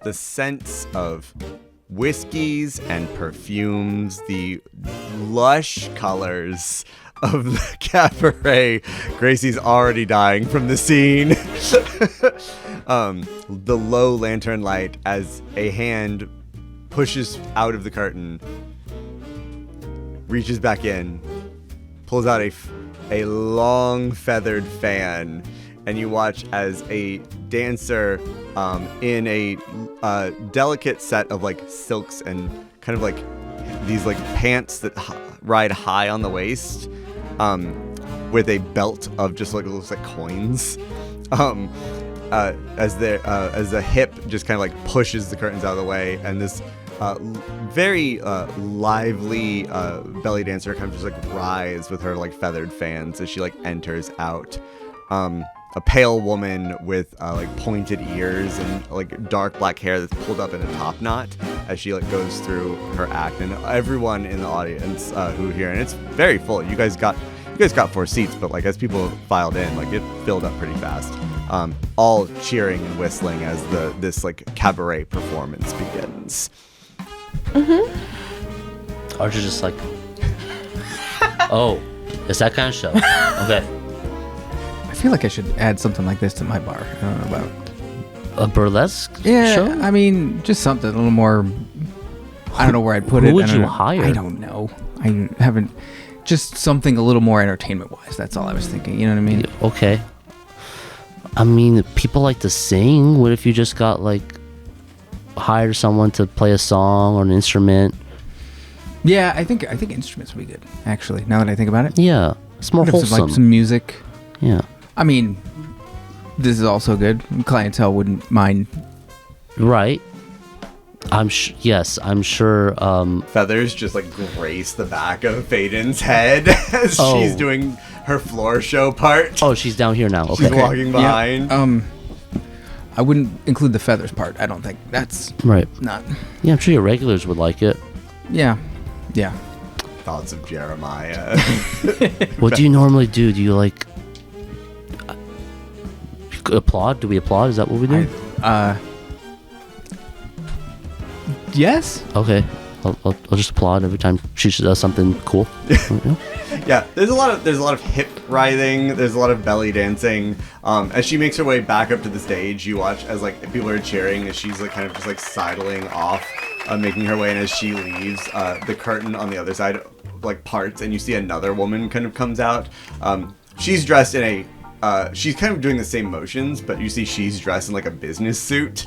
the scents of whiskeys and perfumes, the lush colors of the cabaret. Gracie's already dying from the scene. The low lantern light as a hand pushes out of the curtain, reaches back in, pulls out a long feathered fan, and you watch as a dancer in a delicate set of like silks and kind of like these like pants that ride high on the waist, with a belt of just like looks like coins, as the hip just kind of like pushes the curtains out of the way, and this very lively belly dancer kind of just like rides with her like feathered fans as she like enters out. A pale woman with like pointed ears and like dark black hair that's pulled up in a top knot as she like goes through her act, and everyone in the audience who here, and it's very full. You guys got 4 seats, but like as people filed in, like it filled up pretty fast. All cheering and whistling as this like cabaret performance begins. Archer's just like, oh, it's that kind of show. Okay. I feel like I should add something like this to my bar. I don't know about a burlesque show. I mean, just something a little more. I don't know where I'd put it. Who would you hire? I don't know. I haven't. Just something a little more entertainment-wise. That's all I was thinking. You know what I mean? Okay. I mean, people like to sing. What if you just got like hired someone to play a song or an instrument? Yeah, I think instruments would be good. Actually, now that I think about it. Yeah, it's more wholesome. Like some music. Yeah. I mean, this is also good. Clientele wouldn't mind. Right. I'm sure. Feathers just like grace the back of Faedan's head as she's doing her floor show part. Oh, she's down here now. Okay. She's walking behind. Yeah, I wouldn't include the feathers part. I don't think that's right. Not. Yeah, I'm sure your regulars would like it. Yeah. Thoughts of Jeremiah. What do you normally do? Do you like applaud? Do we applaud? Is that what we do? Yes. Okay. I'll just applaud every time she does something cool. Yeah, there's a lot of hip writhing. There's a lot of belly dancing. As she makes her way back up to the stage, you watch as like people are cheering as she's like kind of just like sidling off, making her way. And as she leaves, the curtain on the other side like parts, and you see another woman kind of comes out. She's dressed in she's kind of doing the same motions, but you see she's dressed in like a business suit.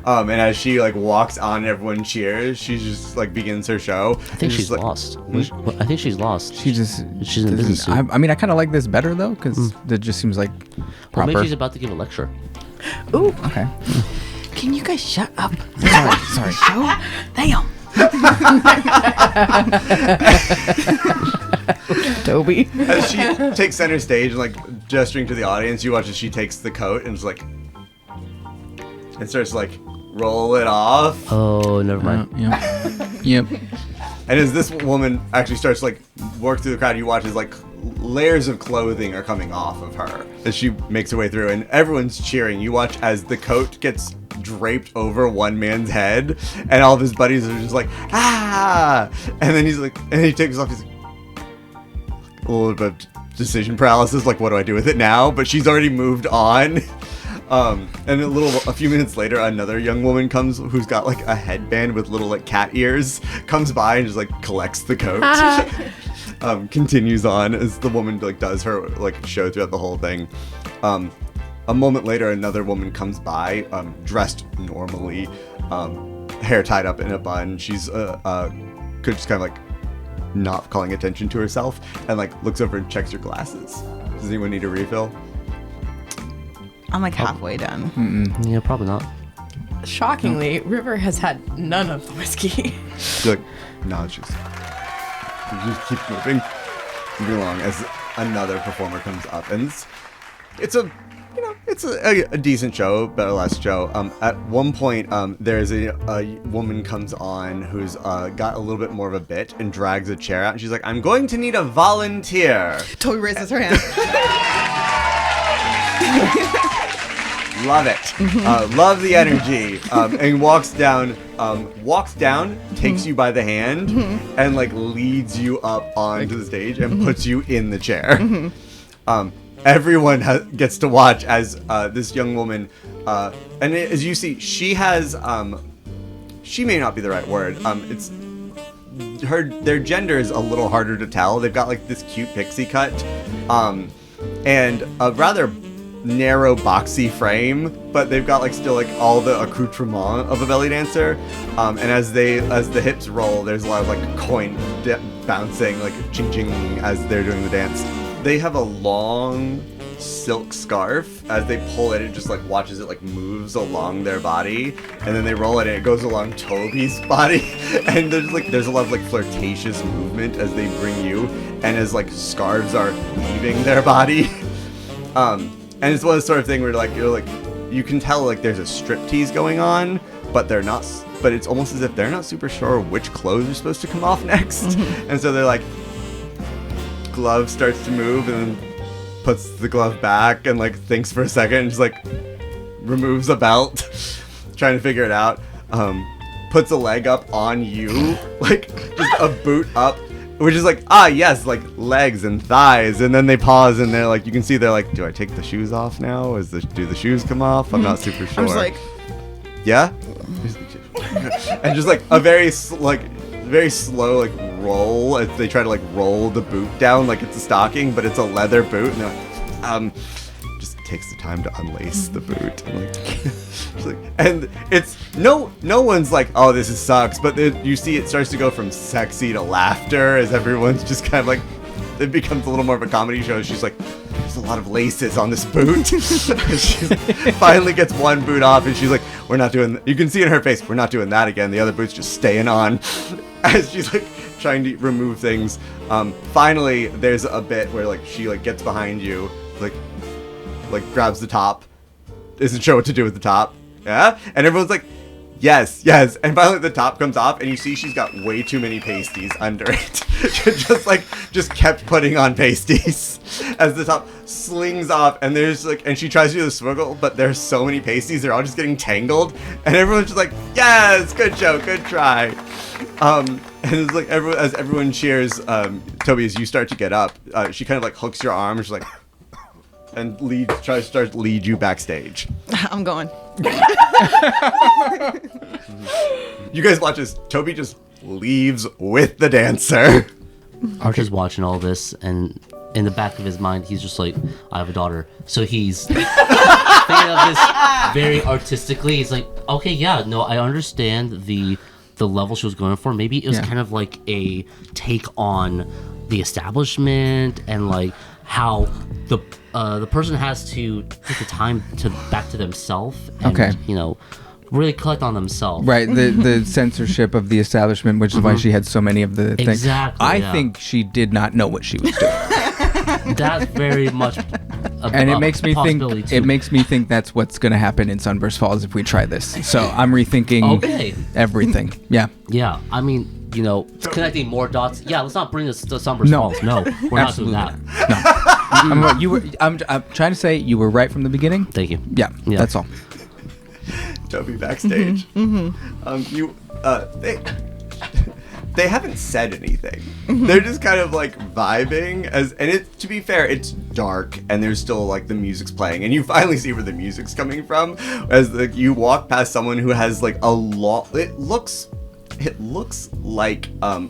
And as she like walks on and everyone cheers, she just like begins her show. I think she's lost. I think she's lost. She's in business suit. I mean, I kind of like this better though, because it just seems like proper. Well, maybe she's about to give a lecture. Ooh. Okay. Can you guys shut up? Sorry. Show? Damn. Tobi. As she takes center stage and like gesturing to the audience, you watch as she takes the coat and is like, and starts to like roll it off. Oh, never mind. Yep. And as this woman actually starts to like work through the crowd, you watch as like layers of clothing are coming off of her as she makes her way through, and everyone's cheering. You watch as the coat gets draped over one man's head, and all of his buddies are just like, ah! And then he's like, and he takes off his a little bit of decision paralysis, like, what do I do with it now? But she's already moved on. And a few minutes later, another young woman comes who's got like a headband with little like cat ears, comes by and just like collects the coat. Continues on as the woman like does her like show throughout the whole thing. A moment later, another woman comes by, dressed normally, hair tied up in a bun. She's just kind of like not calling attention to herself, and like looks over and checks her glasses. Does anyone need a refill? I'm like halfway done. Mm-mm. Yeah, probably not. Shockingly, River has had none of the whiskey. She's like, no, just keep moving along as another performer comes up, and it's a decent show, better last show. At one point, there's a woman comes on who's got a little bit more of a bit and drags a chair out, and she's like, I'm going to need a volunteer. Tobi raises her hand. Love it. Love the energy. And walks down, takes you by the hand, and like leads you up onto the stage and puts you in the chair. Everyone gets to watch as this young woman, and as you see, she has, she may not be the right word. It's their gender is a little harder to tell. They've got like this cute pixie cut, and a rather narrow boxy frame, but they've got like still like all the accoutrement of a belly dancer. And as the hips roll, there's a lot of like coin bouncing, like ching ching as they're doing the dance. They have a long silk scarf. As they pull it just like watches it like moves along their body, and then they roll it and it goes along Tobi's body. And there's a lot of like flirtatious movement as they bring you, and as like scarves are leaving their body. And it's one of the sort of thing where you can tell like there's a striptease going on, but they're not. But it's almost as if they're not super sure which clothes are supposed to come off next. And so they're like, glove starts to move and then puts the glove back and like thinks for a second and just like removes a belt, trying to figure it out. Puts a leg up on you, like just a boot up. Which is like, yes, like legs and thighs, and then they pause and they're like, you can see they're like, do I take the shoes off now? Do the shoes come off? I'm not super sure. I was like, yeah, and just like a very slow like roll as they try to like roll the boot down like it's a stocking, but it's a leather boot, and they're like, just takes the time to unlace the boot, and it's no one's like, oh, this sucks, but you see it starts to go from sexy to laughter as everyone's just kind of like, it becomes a little more of a comedy show. She's like, there's a lot of laces on this boot. She finally gets one boot off and she's like, we're not doing you can see in her face, we're not doing that again. The other boot's just staying on as she's like trying to remove things. Finally there's a bit where like she like gets behind you, like grabs the top, isn't sure what to do with the top, yeah, and everyone's like, yes, and finally the top comes off and you see she's got way too many pasties under it. just kept putting on pasties as the top slings off, and there's like, and she tries to do the swirl, but there's so many pasties, they're all just getting tangled, and everyone's just like, yes, good show, good try. And it's like as everyone cheers, Tobi, as you start to get up, she kind of like hooks your arm, she's like, and starts to lead you backstage. I'm going. You guys watch as Tobi just leaves with the dancer. Archer's watching all this, and in the back of his mind, he's just like, I have a daughter. So he's thinking of this very artistically. He's like, okay, yeah, no, I understand the level she was going for. Maybe it was kind of like a take on the establishment and like how the person has to take the time to back to themselves and really collect on themselves. Right, the censorship of the establishment, which is why she had so many of the things. Exactly. I think she did not know what she was doing. That's very much it makes me think too. It makes me think that's what's going to happen in Sunburst Falls if we try this. So I'm rethinking everything. Yeah. Yeah, I mean, connecting more dots. Yeah, let's not bring this to Sunburst Falls. No, we're not doing that. No. I'm trying to say you were right from the beginning. Thank you. Yeah. That's all. Tobi backstage. They haven't said anything. They're just kind of like vibing to be fair, it's dark and there's still like the music's playing, and you finally see where the music's coming from as like you walk past someone who has like a lot. It looks like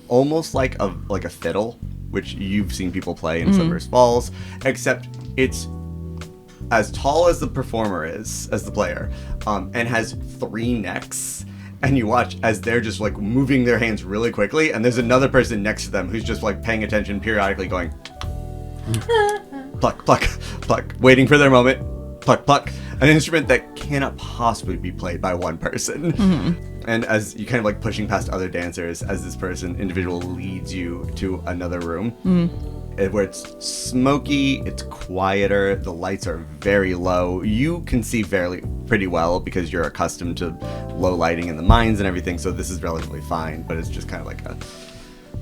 almost like a fiddle, which you've seen people play in Sunburst Falls, except it's as tall as the performer is, as the player, and has 3 necks. And you watch as they're just like moving their hands really quickly, and there's another person next to them who's just like paying attention periodically, going pluck, pluck, pluck, waiting for their moment, pluck, pluck. An instrument that cannot possibly be played by one person. And as you kind of like pushing past other dancers, as this individual leads you to another room where it's smoky, it's quieter, the lights are very low. You can see pretty well because you're accustomed to low lighting in the mines and everything, so this is relatively fine, but it's just kind of like a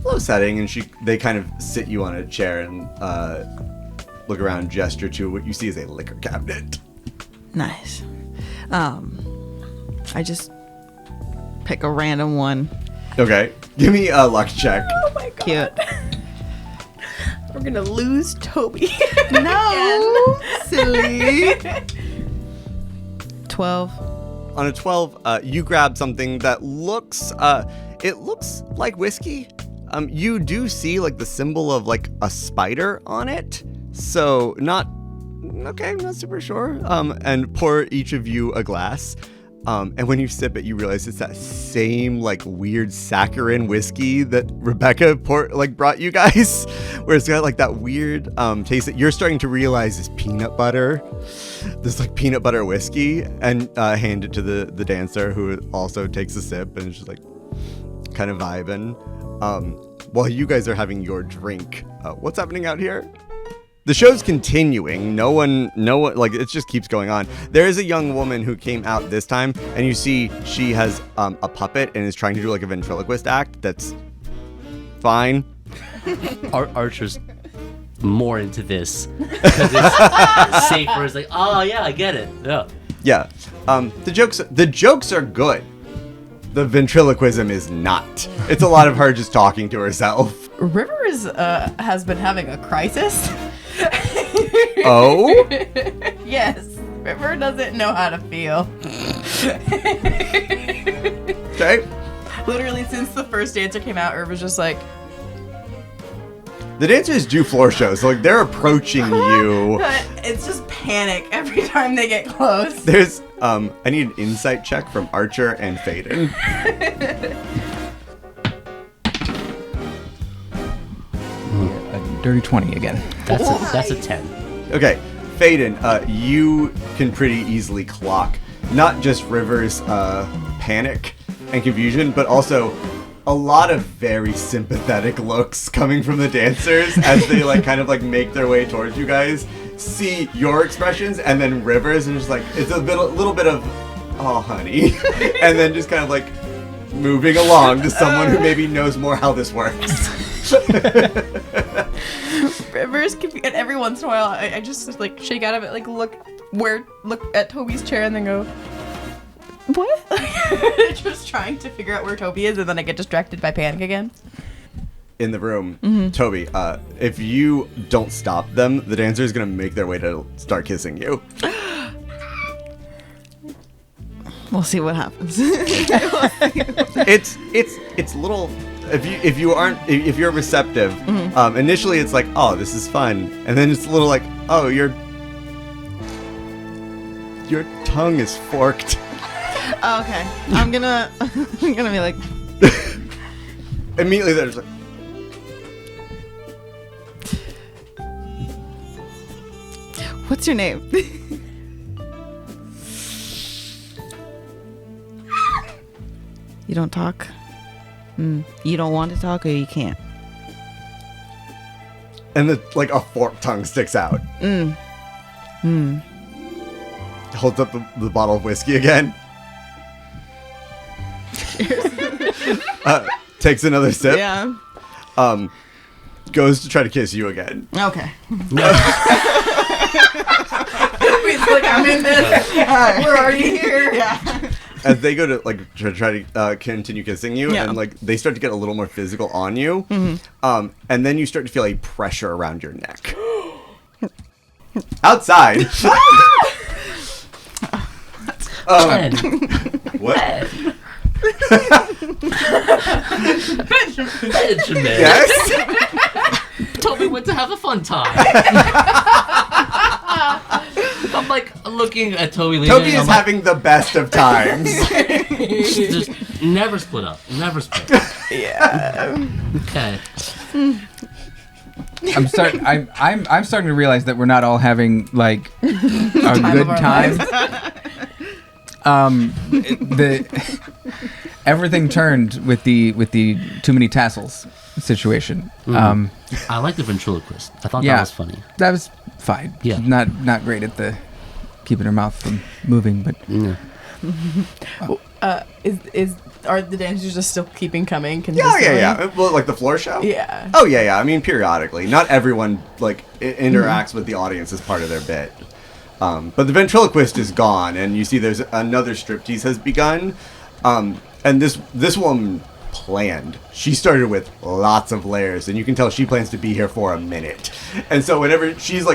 low setting, and they kind of sit you on a chair and look around, gesture to what you see is a liquor cabinet. Nice. I just pick a random one. Okay. Give me a luck check. Oh my god. Cute. We're gonna lose Toby. No, silly. 12. On a 12, you grab something that looks, it looks like whiskey. You do see like the symbol of like a spider on it. So not super sure. And pour each of you a glass. And when you sip it, you realize it's that same like weird saccharin whiskey that Rebecca brought you guys, where it's got like that weird taste that you're starting to realize is peanut butter. This like peanut butter whiskey, and hand it to the dancer, who also takes a sip and is just like kind of vibing. While you guys are having your drink, what's happening out here? The show's continuing. No one, like, it just keeps going on. There is a young woman who came out this time, and you see she has a puppet and is trying to do like a ventriloquist act. That's fine. Archer's more into this because it's safer. It's like, oh yeah, I get it. Yeah. Yeah. The jokes are good. The ventriloquism is not. It's a lot of her just talking to herself. River has been having a crisis. Oh? Yes. River doesn't know how to feel. Okay. Literally, since the first dancer came out, River's just like, The dancers do floor shows, so like they're approaching you. it's just panic every time they get close. There's I need an insight check from Archer and Faedan. A dirty 20 again. That's a 10. Okay, Faedan, you can pretty easily clock not just River's panic and confusion, but also a lot of very sympathetic looks coming from the dancers as they like kind of like make their way towards you guys. See your expressions and then River's, and just like it's a little bit of oh honey, and then just kind of like moving along to someone who maybe knows more how this works. River's confused, and every once in a while, I just like shake out of it, like look at Toby's chair, and then go, what? Just trying to figure out where Toby is, and then I get distracted by panic again. In the room, Tobi, if you don't stop them, the dancer is gonna make their way to start kissing you. We'll see what happens. It's little. If you're receptive, initially it's like, oh, this is fun, and then it's a little like, oh, your tongue is forked. Oh, okay, I'm gonna be like, Immediately there's like, what's your name? You don't talk? You don't want to talk, or you can't? and like a forked tongue sticks out. Holds up the bottle of whiskey again. Takes another sip. Yeah. Goes to try to kiss you again. Okay. He's like, I'm in this. We're already here. Yeah. As they go to like try to continue kissing you, Yeah. and like they start to get a little more physical on you, and then you start to feel a pressure around your neck. Outside. What? Benjamin. Yes. Toby went to have a fun time. I'm like looking at Toby. Tobi is having the best of times. Just never split up. Never split up. Yeah. Okay. I'm starting to realize that we're not all having like a good time. Everything turned with the too many tassels situation. I like the ventriloquist. I thought that was funny. That was fine. Yeah. Not great at the keeping her mouth from moving, but Are the dancers just still keeping coming? Yeah. Consistently? Well, like the floor show. Yeah. Oh yeah. I mean, periodically. Not everyone like interacts with the audience as part of their bit. But the ventriloquist is gone, and you see there's another striptease has begun. And this woman planned. She started with lots of layers, and you can tell she plans to be here for a minute. And so whenever she's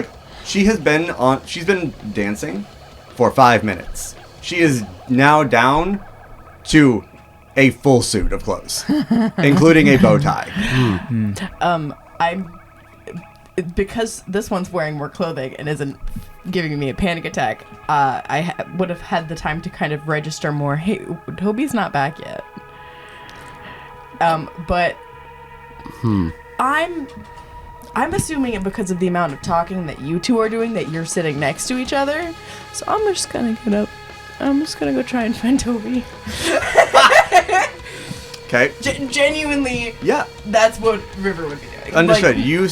been dancing for 5 minutes. She is now down to a full suit of clothes, including a bow tie. I'm because this one's wearing more clothing and isn't giving me a panic attack. I would have had the time to kind of register more. Hey, Tobi's not back yet. But I'm assuming it because of the amount of talking that you two are doing that you're sitting next to each other. So I'm just gonna get up. I'm just gonna go try and find Tobi. Okay. Genuinely. Yeah. That's what River would be doing. Understood. Like, you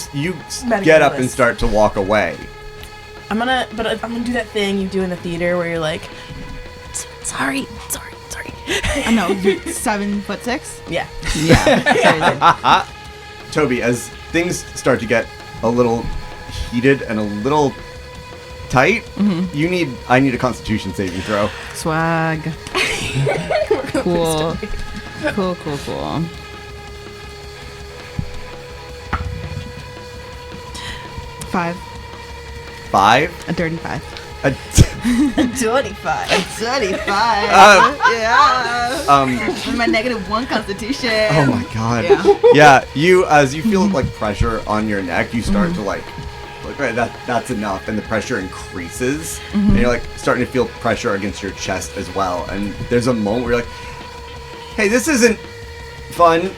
get up and start to walk away. I'm gonna do that thing you do in the theater where you're like, sorry. I know, you're 7'6". Yeah. Yeah. Tobi, as things start to get a little heated and a little tight, I need a Constitution saving throw. Swag. Cool. Cool. 5. 5? A dirty 5. A 25. Yeah. My -1 Constitution. Oh my god. Yeah. Yeah, as you feel like pressure on your neck, you start to like right, that's enough, and the pressure increases, and you're like starting to feel pressure against your chest as well. And there's a moment where you're like, hey, this isn't fun,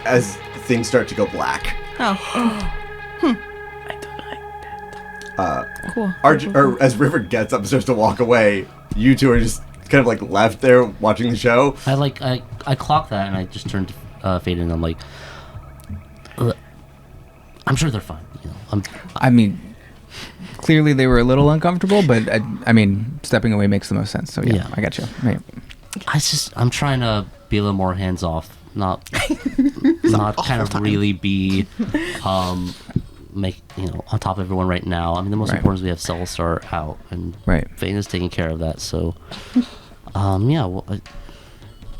as things start to go black. Oh. I don't like Cool. Or as River gets up and starts to walk away, you two are just kind of like left there watching the show. I clock that, and I just turn to Faedan, and I'm like, I'm sure they're fine. You know, I mean, clearly they were a little uncomfortable, but I mean, stepping away makes the most sense. So yeah. I got you. Yeah. I'm trying to be a little more hands off, not kind of really be on top of everyone right now. I mean, the most important is we have Celestar out, and Faeda's taking care of that. So well,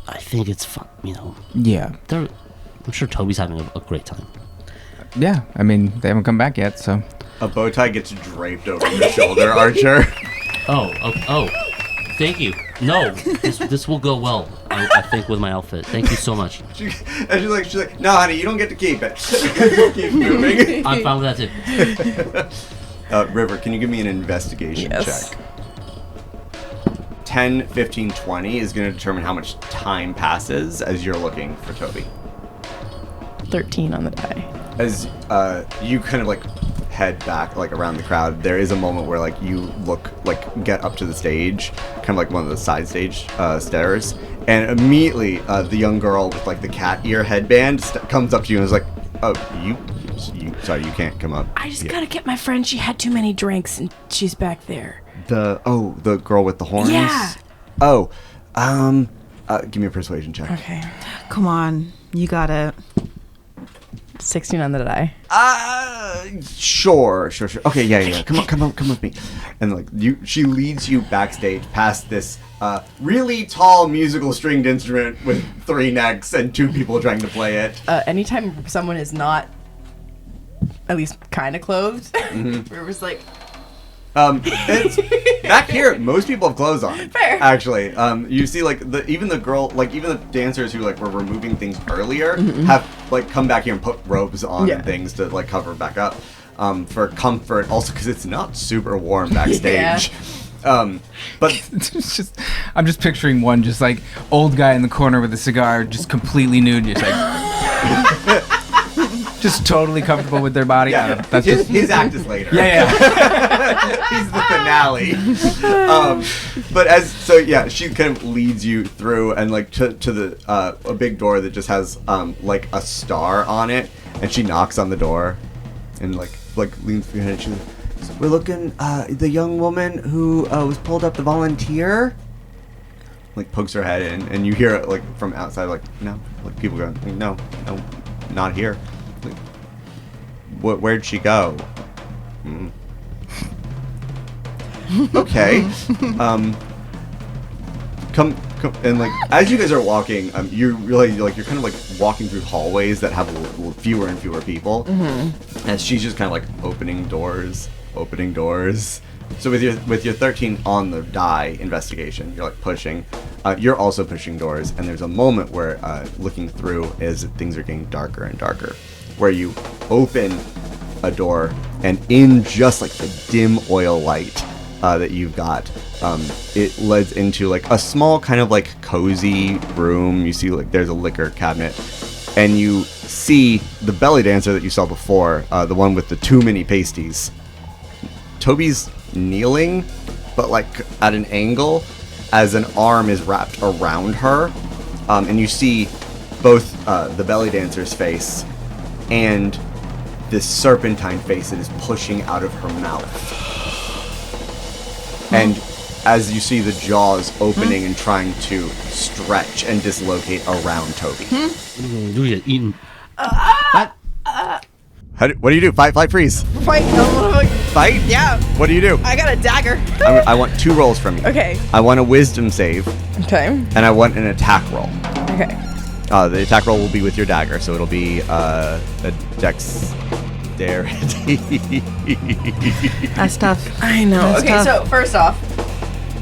I think it's fun. You know. Yeah. I'm sure Tobi's having a great time. Yeah, I mean, they haven't come back yet, so. A bow tie gets draped over your shoulder, Archer. Oh, thank you. No, this will go well, I think, with my outfit. Thank you so much. She's like, no, honey, you don't get to keep it. Keep moving. I'm fine with that, too. River, can you give me an investigation check? 10, 15, 20 is going to determine how much time passes as you're looking for Tobi. 13 on the die. As you kind of like head back like around the crowd, there is a moment where like you get up to the stage, kind of like one of the side stage stairs, and immediately the young girl with like the cat ear headband comes up to you and is like, oh, you sorry, you can't come up. I just gotta get my friend. She had too many drinks and she's back there. The girl with the horns? Yeah. Oh, give me a persuasion check. Okay. Come on, you got it. 16 on the die. Sure. Okay, yeah. Come with me. And like she leads you backstage past this really tall musical stringed instrument with 3 necks and 2 people trying to play it. Anytime someone is not at least kind of clothed, River's like, it's back here. Most people have clothes on. Fair. Actually, you see, like even the dancers who like were removing things earlier have like come back here and put robes on and things to like cover back up, for comfort. Also, because it's not super warm backstage. But it's just, I'm just picturing one just like old guy in the corner with a cigar, just completely nude, just like. Just totally comfortable with their body. Yeah, that's his act is later. Yeah. He's the finale. She kind of leads you through and like to the a big door that just has like a star on it, and she knocks on the door, and like leans through her head. And she's like, "We're looking the young woman who was pulled up to volunteer." Like pokes her head in, and you hear it like from outside, like no, like people going, no, not here. Where'd she go? Okay. Come and like as you guys are walking, you're really like you're kind of like walking through hallways that have fewer and fewer people. And she's just kind of like opening doors. So with your 13 on the die investigation, you're like pushing. You're also pushing doors, and there's a moment where looking through as things are getting darker and darker, where you open a door, and in just like the dim oil light that you've got, it leads into like a small kind of like cozy room. You see like there's a liquor cabinet, and you see the belly dancer that you saw before, the one with the too many pasties. Tobi's kneeling, but like at an angle, as an arm is wrapped around her, and you see both the belly dancer's face and this serpentine face that is pushing out of her mouth. And as you see the jaws opening and trying to stretch and dislocate around Tobi. You get eaten. What do you do? Fight, flight, freeze. Fight. Fight? Yeah. What do you do? I got a dagger. I want 2 rolls from you. Okay. I want a wisdom save, Okay. and I want an attack roll. Okay. The attack roll will be with your dagger, so it'll be a dexterity. That's tough. I know. That's Okay, tough. so first off,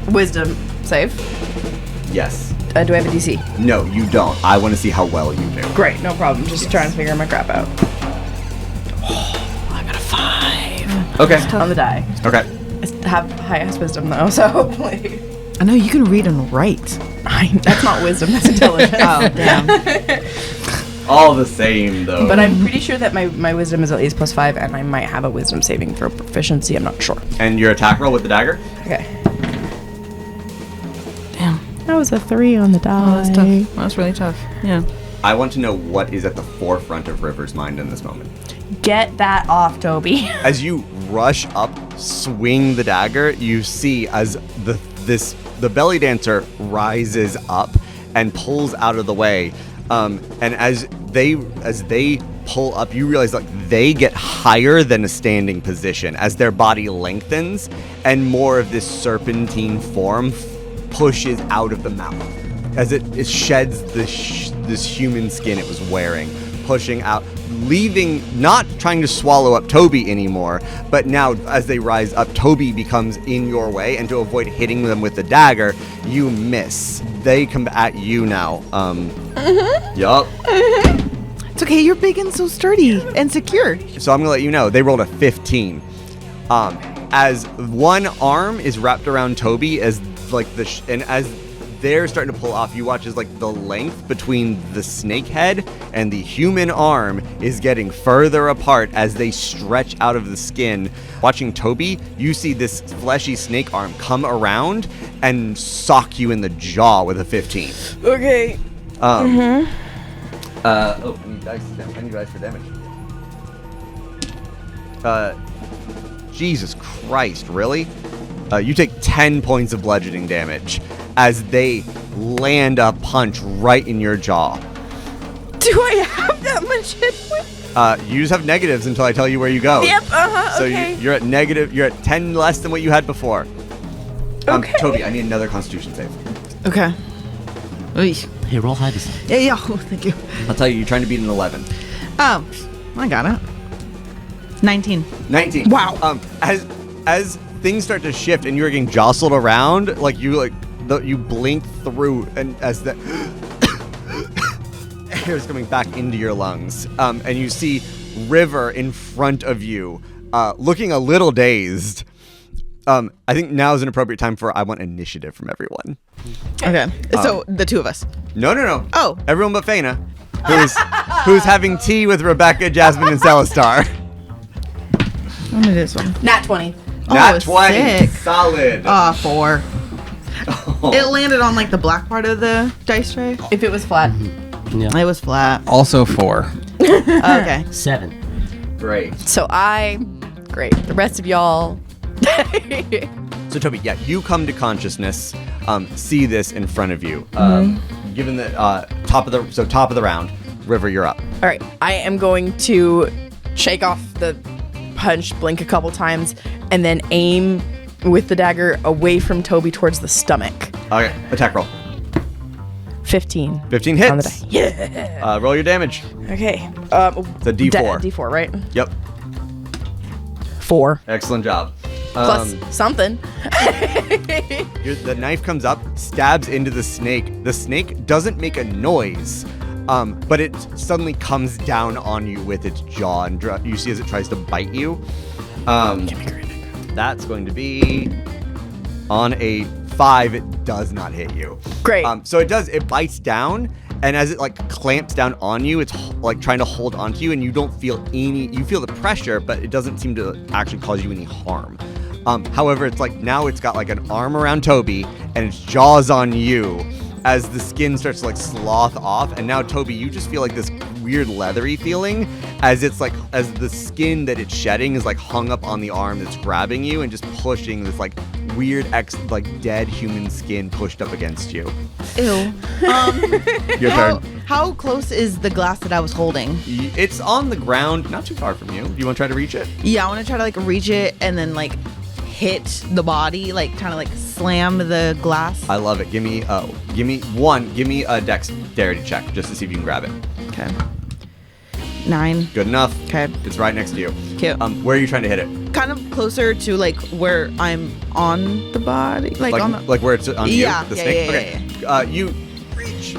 wisdom save. Yes. Do I have a DC? No, you don't. I want to see how well you do. Great, no problem. Just trying to figure my crap out. I got a 5 Okay. on the die. Okay. I have highest wisdom though, so hopefully. I know you can read and write. That's not wisdom, that's intelligence. Oh, damn. All the same, though. But I'm pretty sure that my wisdom is at least +5, and I might have a wisdom saving throw proficiency. I'm not sure. And your attack roll with the dagger? Okay. Damn. That was a 3 on the die. Oh, that's tough. That's really tough. Yeah. I want to know what is at the forefront of River's mind in this moment. Get that off, Tobi. As you rush up, swing the dagger, you see as the belly dancer rises up and pulls out of the way. And as they pull up, you realize like they get higher than a standing position as their body lengthens, and more of this serpentine form pushes out of the mouth as it sheds this human skin it was wearing, pushing out, leaving, not trying to swallow up Tobi anymore, but now as they rise up, Tobi becomes in your way, and to avoid hitting them with the dagger, you miss. They come at you now. Yup. It's okay. You're big and so sturdy and secure. So I'm gonna let you know, they rolled a 15. As one arm is wrapped around Tobi, as like and as they're starting to pull off, you watch as like the length between the snake head and the human arm is getting further apart as they stretch out of the skin. Watching Tobi, you see this fleshy snake arm come around and sock you in the jaw with a 15. Okay. I need dice for damage. Jesus Christ, really? You take 10 points of bludgeoning damage as they land a punch right in your jaw. Do I have that much hit point? You just have negatives until I tell you where you go. Yep, So okay. you're at negative, you're at 10 less than what you had before. Okay. Tobi, I need another constitution save. Okay. Oy. Hey, roll high this time. Yeah. Oh, thank you. I'll tell you, you're trying to beat an 11. I got it. 19. 19. Wow. As things start to shift and you're getting jostled around, you blink through, and as the air is coming back into your lungs, and you see River in front of you, looking a little dazed. I think now is an appropriate time for I want initiative from everyone. Okay. So the two of us. No. Oh. Everyone but Faena, who's having tea with Rebecca, Jasmine, and Celestar. What is this one? Nat 20. Nat Oh, 20. sick. Solid. 4. It landed on like the black part of the dice tray. If it was flat. Yeah. It was flat. Also 4. Okay. 7. Great. So great. The rest of y'all. So Tobi, yeah, you come to consciousness, see this in front of you. Given the top of the round, River, you're up. All right. I am going to shake off the punch, blink a couple times, and then aim with the dagger away from Tobi towards the stomach. Okay, attack roll. 15. 15 On the hits. die. Yeah. Roll your damage. Okay. It's a D4. D4, right? Yep. 4. Excellent job. Plus something. The knife comes up, stabs into the snake. The snake doesn't make a noise, but it suddenly comes down on you with its jaw, and you see as it tries to bite you. That's going to be on a 5. It does not hit you. Great. So it bites down, and as it like clamps down on you, it's like trying to hold onto you, and you don't feel you feel the pressure, but it doesn't seem to actually cause you any harm. However, it's like now it's got like an arm around Tobi and its jaws on you as the skin starts to like slough off. And now, Tobi, you just feel like this weird leathery feeling as the skin that it's shedding is like hung up on the arm that's grabbing you and just pushing this like weird dead human skin pushed up against you. Ew. Your turn. How close is the glass that I was holding? It's on the ground, not too far from you. Do you want to try to reach it? Yeah, I want to try to like reach it and then like hit the body, like trying to like slam the glass. I love it. Give me a dexterity check just to see if you can grab it. Okay. 9. Good enough. Okay. It's right next to you. Cute. Where are you trying to hit it? Kind of closer to like where I'm on the body, like on the. Like where it's on Yeah, you, the yeah, snake. yeah, Okay. You reach,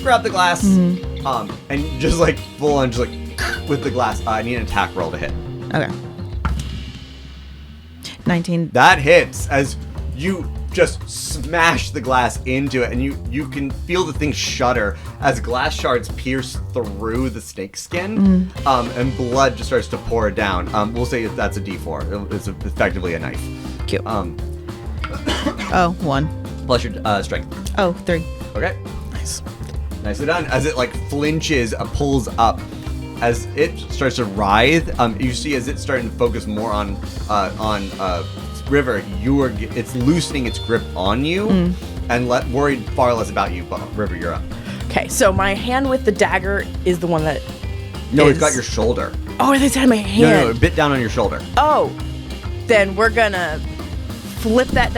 grab the glass, and just like full on, just like with the glass. I need an attack roll to hit. Okay. 19. That hits as you just smash the glass into it, and you can feel the thing shudder as glass shards pierce through the snake skin, and blood just starts to pour down. We'll say that's a D4. It's effectively a knife. Cute. 1. Plus your strength. Oh, 3. Okay. Nicely done. As it like flinches, pulls up. As it starts to writhe, you see as it's starting to focus more on River, it's loosening its grip on you, and worried far less about you. But River, you're up. Okay, so my hand with the dagger is the one that. No, it's got your shoulder. Oh, they had my hand. No, a bit down on your shoulder. Oh, then we're gonna flip that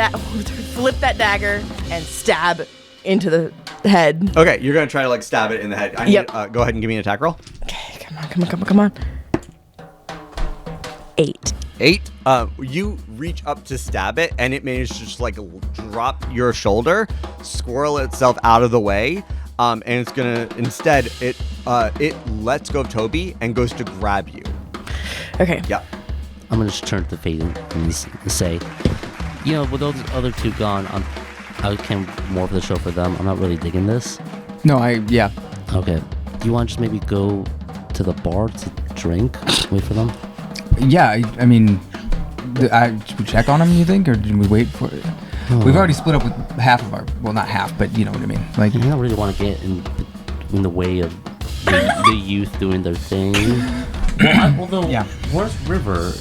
dagger and stab into the head. Okay, you're gonna try to like stab it in the head. Yep. Go ahead and give me an attack roll. Okay, come on. 8. 8. You reach up to stab it, and it manages to just like drop your shoulder, squirrel itself out of the way, and it's gonna instead it lets go of Tobi and goes to grab you. Okay. Yeah. I'm gonna just turn to Faedan and say, with those other two gone, I came more for the show for them. I'm not really digging this. No, yeah. Okay. Do you want to just maybe go to the bar to drink? Wait for them? Yeah, I mean, should we check on him, you think? Or did we wait for it? We've already split up with half of our, well, not half, but you know what I mean. Like, I don't really want to get in the way of the youth doing their thing. Although, where's River?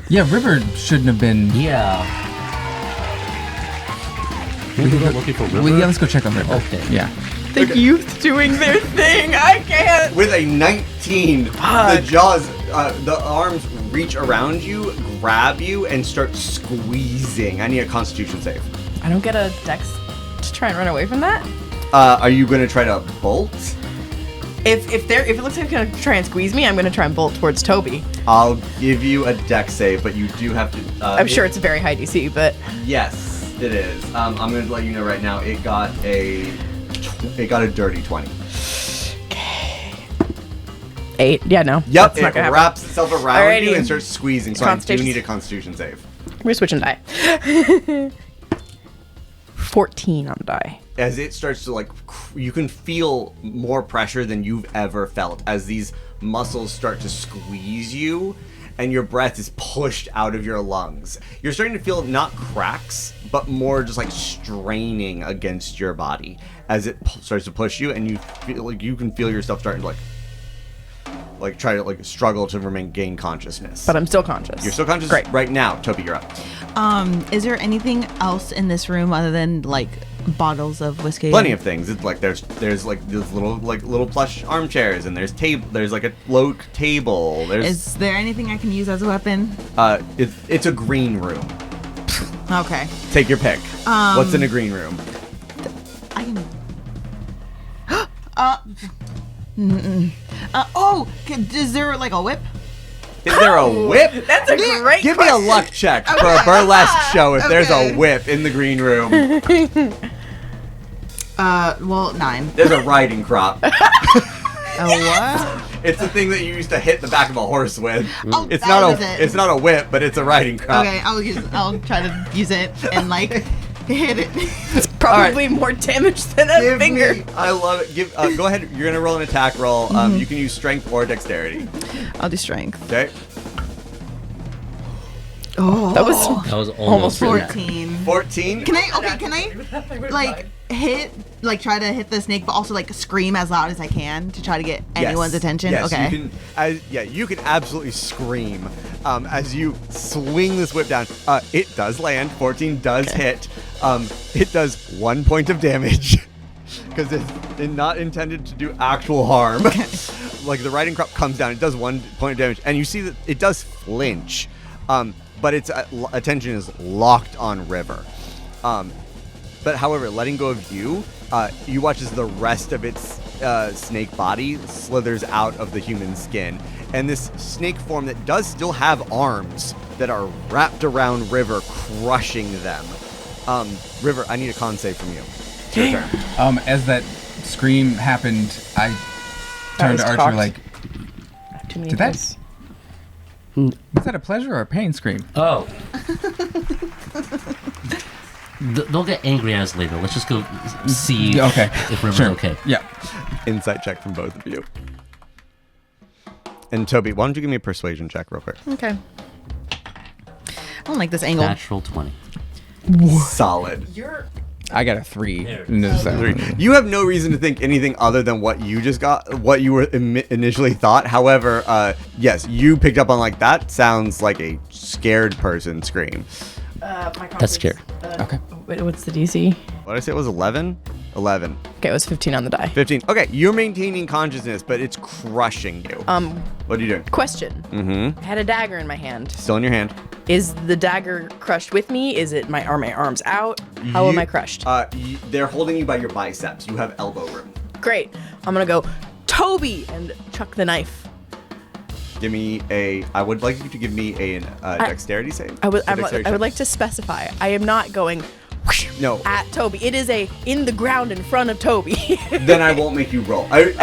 Yeah, River shouldn't have been. Yeah. Maybe we're looking for River? Well, yeah, let's go check on River. Okay. Yeah. The youth doing their thing. I can't. With a 19, the jaws, the arms reach around you, grab you, and start squeezing. I need a Constitution save. I don't get a dex to try and run away from that. Are you going to try to bolt? If it looks like it's gonna try and squeeze me, I'm gonna try and bolt towards Tobi. I'll give you a dex save, but you do have to. I'm sure it's a very high DC, but Yes, it is. I'm going to let you know right now. It got a dirty 20. 8. Yeah, no. Yep, that's not it gonna happen. wraps itself around Alrighty. you and starts squeezing. So I do Constitution. need a Constitution save. We're switching die. 14 on the die. As it starts to you can feel more pressure than you've ever felt as these muscles start to squeeze you and your breath is pushed out of your lungs. You're starting to feel not cracks, but more just like straining against your body as it starts to push you, and you feel like you can feel yourself starting to try to struggle to gain consciousness. But I'm still conscious. You're still conscious. Great. Right now. Tobi, you're up. Is there anything else in this room other than bottles of whiskey? Plenty of things. It's like there's like these little plush armchairs, and there's like a low table. Is there anything I can use as a weapon? It's a green room. Okay. Take your pick. What's in a green room? I can. Is there like a whip? Is there a whip? That's a great Give me a luck check for a burlesque show if there's a whip in the green room. Well, 9. There's a riding crop. A what? It's the thing that you used to hit the back of a horse with. Oh, It's that not was it. It's not a whip, but it's a riding crop. Okay, I'll try to use it and like hit it. It's probably more damage than a Give finger. me, I love it. Go ahead. You're gonna roll an attack roll. You can use strength or dexterity. I'll do strength. Okay. Oh, That was almost 14. 14. Can I like try to hit the snake, but also like scream as loud as I can to try to get anyone's attention? Yes, Okay. you can absolutely scream as you swing this whip down. It does land. 14 does hit. It does 1 point of damage because it's not intended to do actual harm. Like the riding crop comes down, it does 1 point of damage, and you see that it does flinch, but its attention is locked on River. But however, letting go of you watch as the rest of its snake body slithers out of the human skin. And this snake form that does still have arms that are wrapped around River, crushing them. River, I need a con save from you. It's your turn. As that scream happened, I turned to was Archer cocked. like, Too many did that? dice. Was that a pleasure or a pain scream? Oh. Don't get angry at us later. Let's just go see Okay. if River's Sure. okay. Yeah. Insight check from both of you. And Tobi, why don't you give me a persuasion check real quick? Okay. I don't like this angle. Natural 20. Solid. I got a 3. There. And this is a 3. You have no reason to think anything other than what you just got, what you were initially thought. However, yes, you picked up on like that sounds like a scared person scream. That's scary. Okay. What's the DC? What did I say? It was 11? 11. Okay, it was 15 on the die. 15. Okay, you're maintaining consciousness, but it's crushing you. What are you doing? Question. Mm-hmm. I had a dagger in my hand. Still in your hand. Is the dagger crushed with me? Are my arms out? How am I crushed? They're holding you by your biceps. You have elbow room. Great. I'm gonna go, Tobi, and chuck the knife. Give me I would like you to give me a dexterity save. I would Dexterity check. like to specify. I am not going No. at Tobi. It is in the ground in front of Tobi. Then I won't make you roll. It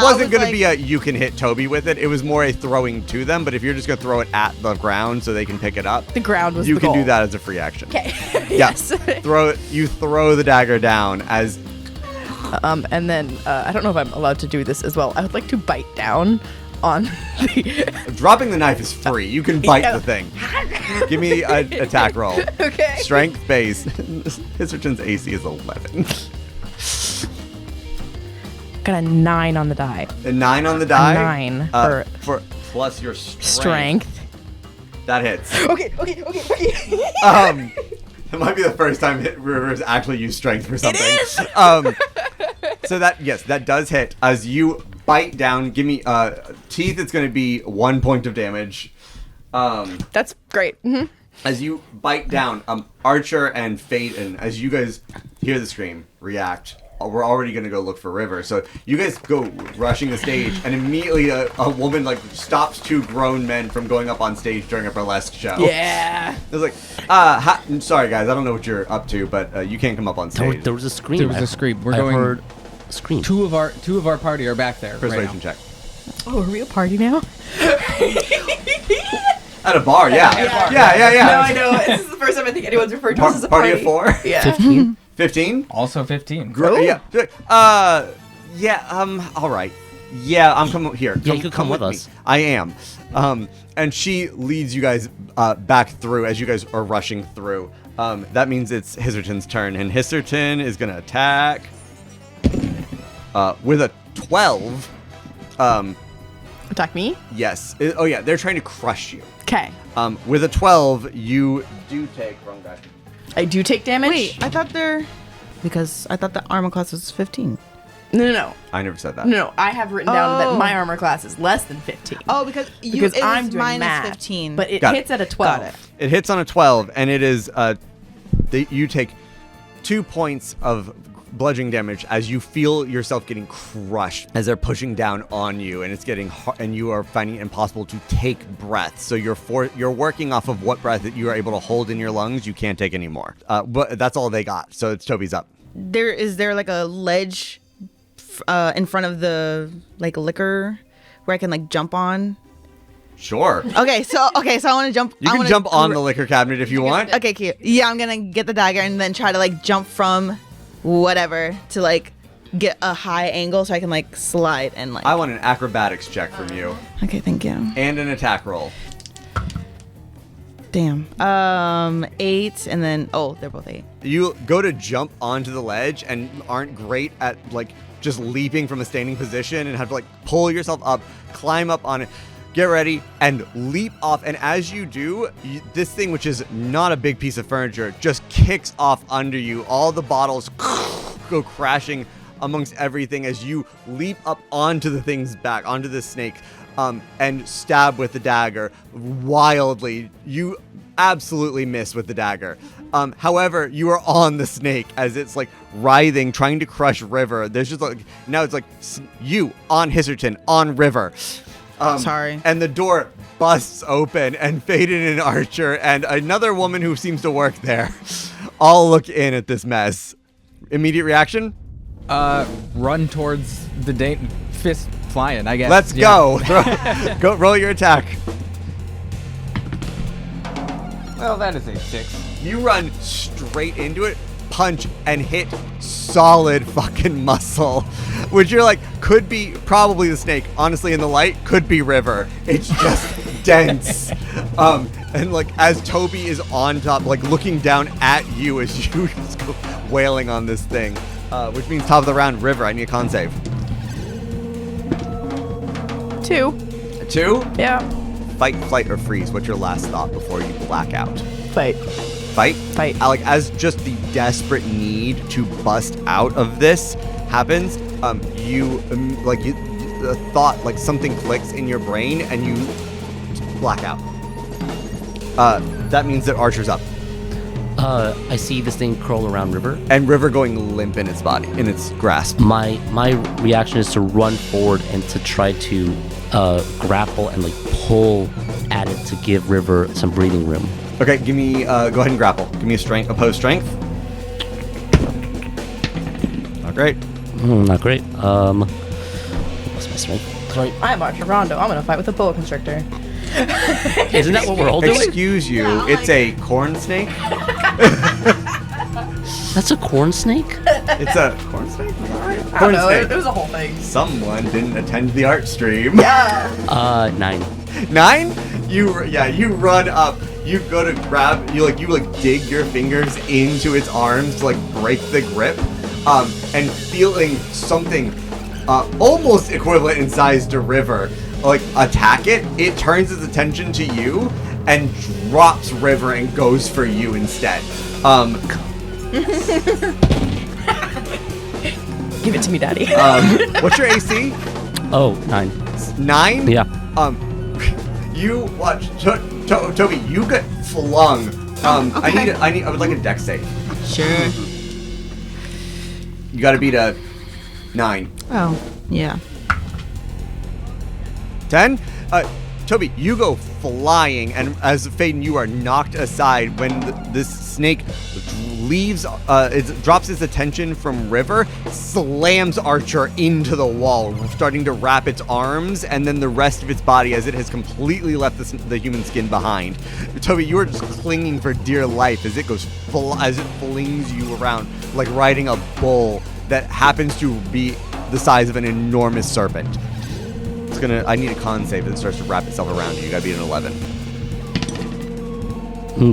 wasn't going to be a you can hit Tobi with it. It was more a throwing to them. But if you're just going to throw it at the ground so they can pick it up, The ground was you the can goal. do that as a free action. Okay. Yeah. Yes. You throw the dagger down as And then I don't know if I'm allowed to do this as well. I would like to bite down on the. dropping the knife is free. You can bite Yeah. the thing. Give me an attack roll. Okay. Strength base. Hisserten's AC is 11. Got a 9 on the die. A 9 on the die. 9 for plus your strength. Strength. That hits. Okay. It might be the first time Rivers actually used strength for something. It is. So that does hit. As you bite down, give me teeth. It's going to be 1 point of damage. That's great. Mm-hmm. As you bite down, Archer and Faedan, as you guys hear the scream, react. We're already going to go look for River. So you guys go rushing the stage, and immediately a woman stops 2 grown men from going up on stage during a burlesque show. Yeah. It was like, I'm sorry guys, I don't know what you're up to, but you can't come up on stage. There was a scream. There was a scream. We're I going- heard a scream. Two of our party are back there. Persuasion right now. check. Oh, are we a party now? At a bar, yeah. Yeah. No, I know. This is the first time I think anyone's referred to us as a Party party. of 4? Yeah. 15? 15? Also 15. Yeah. All right. Yeah, I'm coming here. Yeah, you could come with me. us. I am. And she leads you guys back through as you guys are rushing through. That means it's Hisserten's turn, and Hisserten is going to attack with a 12. Attack me? Yes. They're trying to crush you. Okay. With a 12, you do take... Wrong guy. I do take damage. Wait, I thought they're. because I thought the armor class was 15. No. I never said that. No, I have written down Oh. that my armor class is less than 15. Oh, because I'm doing minus math, 15. but it Got hits at a 12. Got it. It hits on a 12, and it is you take 2 points of bludgeoning damage as you feel yourself getting crushed as they're pushing down on you, and it's getting and you are finding it impossible to take breath. So you're working off of what breath that you are able to hold in your lungs. You can't take anymore. But that's all they got. So it's Tobi's up. Is there like a ledge in front of the like liquor where I can like jump on? Sure. Okay, so I want to jump. You can jump on the liquor cabinet if you want. Okay, cute. Yeah, I'm gonna get the dagger and then try to like jump from whatever to like get a high angle so I can like slide and like. I want an acrobatics check from you Okay, thank you. and an attack roll. Damn. 8 and then they're both 8. You go to jump onto the ledge and aren't great at like just leaping from a standing position and have to like pull yourself up, climb up on it, get ready, and leap off. And as you do, this thing, which is not a big piece of furniture, just kicks off under you. All the bottles go crashing amongst everything as you leap up onto the thing's back, onto the snake, and stab with the dagger wildly. You absolutely miss with the dagger. However, you are on the snake as it's like writhing, trying to crush River. There's just like, now it's like you on Hisserten, on River. Sorry. And the door busts open, and Faedan and Archer and another woman who seems to work there all look in at this mess. Immediate reaction? Run towards the fist flying, I guess. Let's go. Go roll your attack. Well, that is a 6. You run straight into it, punch, and hit solid fucking muscle, which you're like, could be probably the snake. Honestly, in the light, could be River. It's just dense. And like, as Tobi is on top, like looking down at you as you just go wailing on this thing, which means top of the round, River. I need a con save. 2. 2? Yeah. Fight, flight, or freeze. What's your last thought before you black out? Fight. Fight? Fight. Like, as just the desperate need to bust out of this happens, the thought, like something clicks in your brain and you black out. That means that Archer's up. I see this thing curl around River. And River going limp in its body, in its grasp. My reaction is to run forward and to try to grapple and like pull at it to give River some breathing room. Okay, give me, go ahead and grapple. Give me a opposed strength. Not great. Not great. What's my strength? Sorry. I'm Archer Rhondo. I'm gonna fight with a boa constrictor. Isn't that what we're all doing? Excuse you, it's a corn snake? That's a corn snake? It's a corn snake? Alright. I don't Corn know. snake. It was a whole thing. Someone didn't attend the art stream. Yeah. 9. 9? You run up. You go to grab. You dig your fingers into its arms to like break the grip. And feeling something almost equivalent in size to River like attack it. It turns its attention to you and drops River and goes for you instead. Give it to me, Daddy. What's your AC? Oh, 9. 9? Yeah. You watch Tobi. You get flung. Okay. I would like a dex save. Sure. You got to beat a 9. Oh, yeah. 10? Tobi, you go flying, and as Faedan, you are knocked aside when this snake leaves, it drops its attention from River, slams Archer into the wall, starting to wrap its arms, and then the rest of its body as it has completely left the human skin behind. Tobi, you are just clinging for dear life as it goes as it flings you around like riding a bull that happens to be the size of an enormous serpent. I need a con save that starts to wrap itself around you. You gotta beat an 11.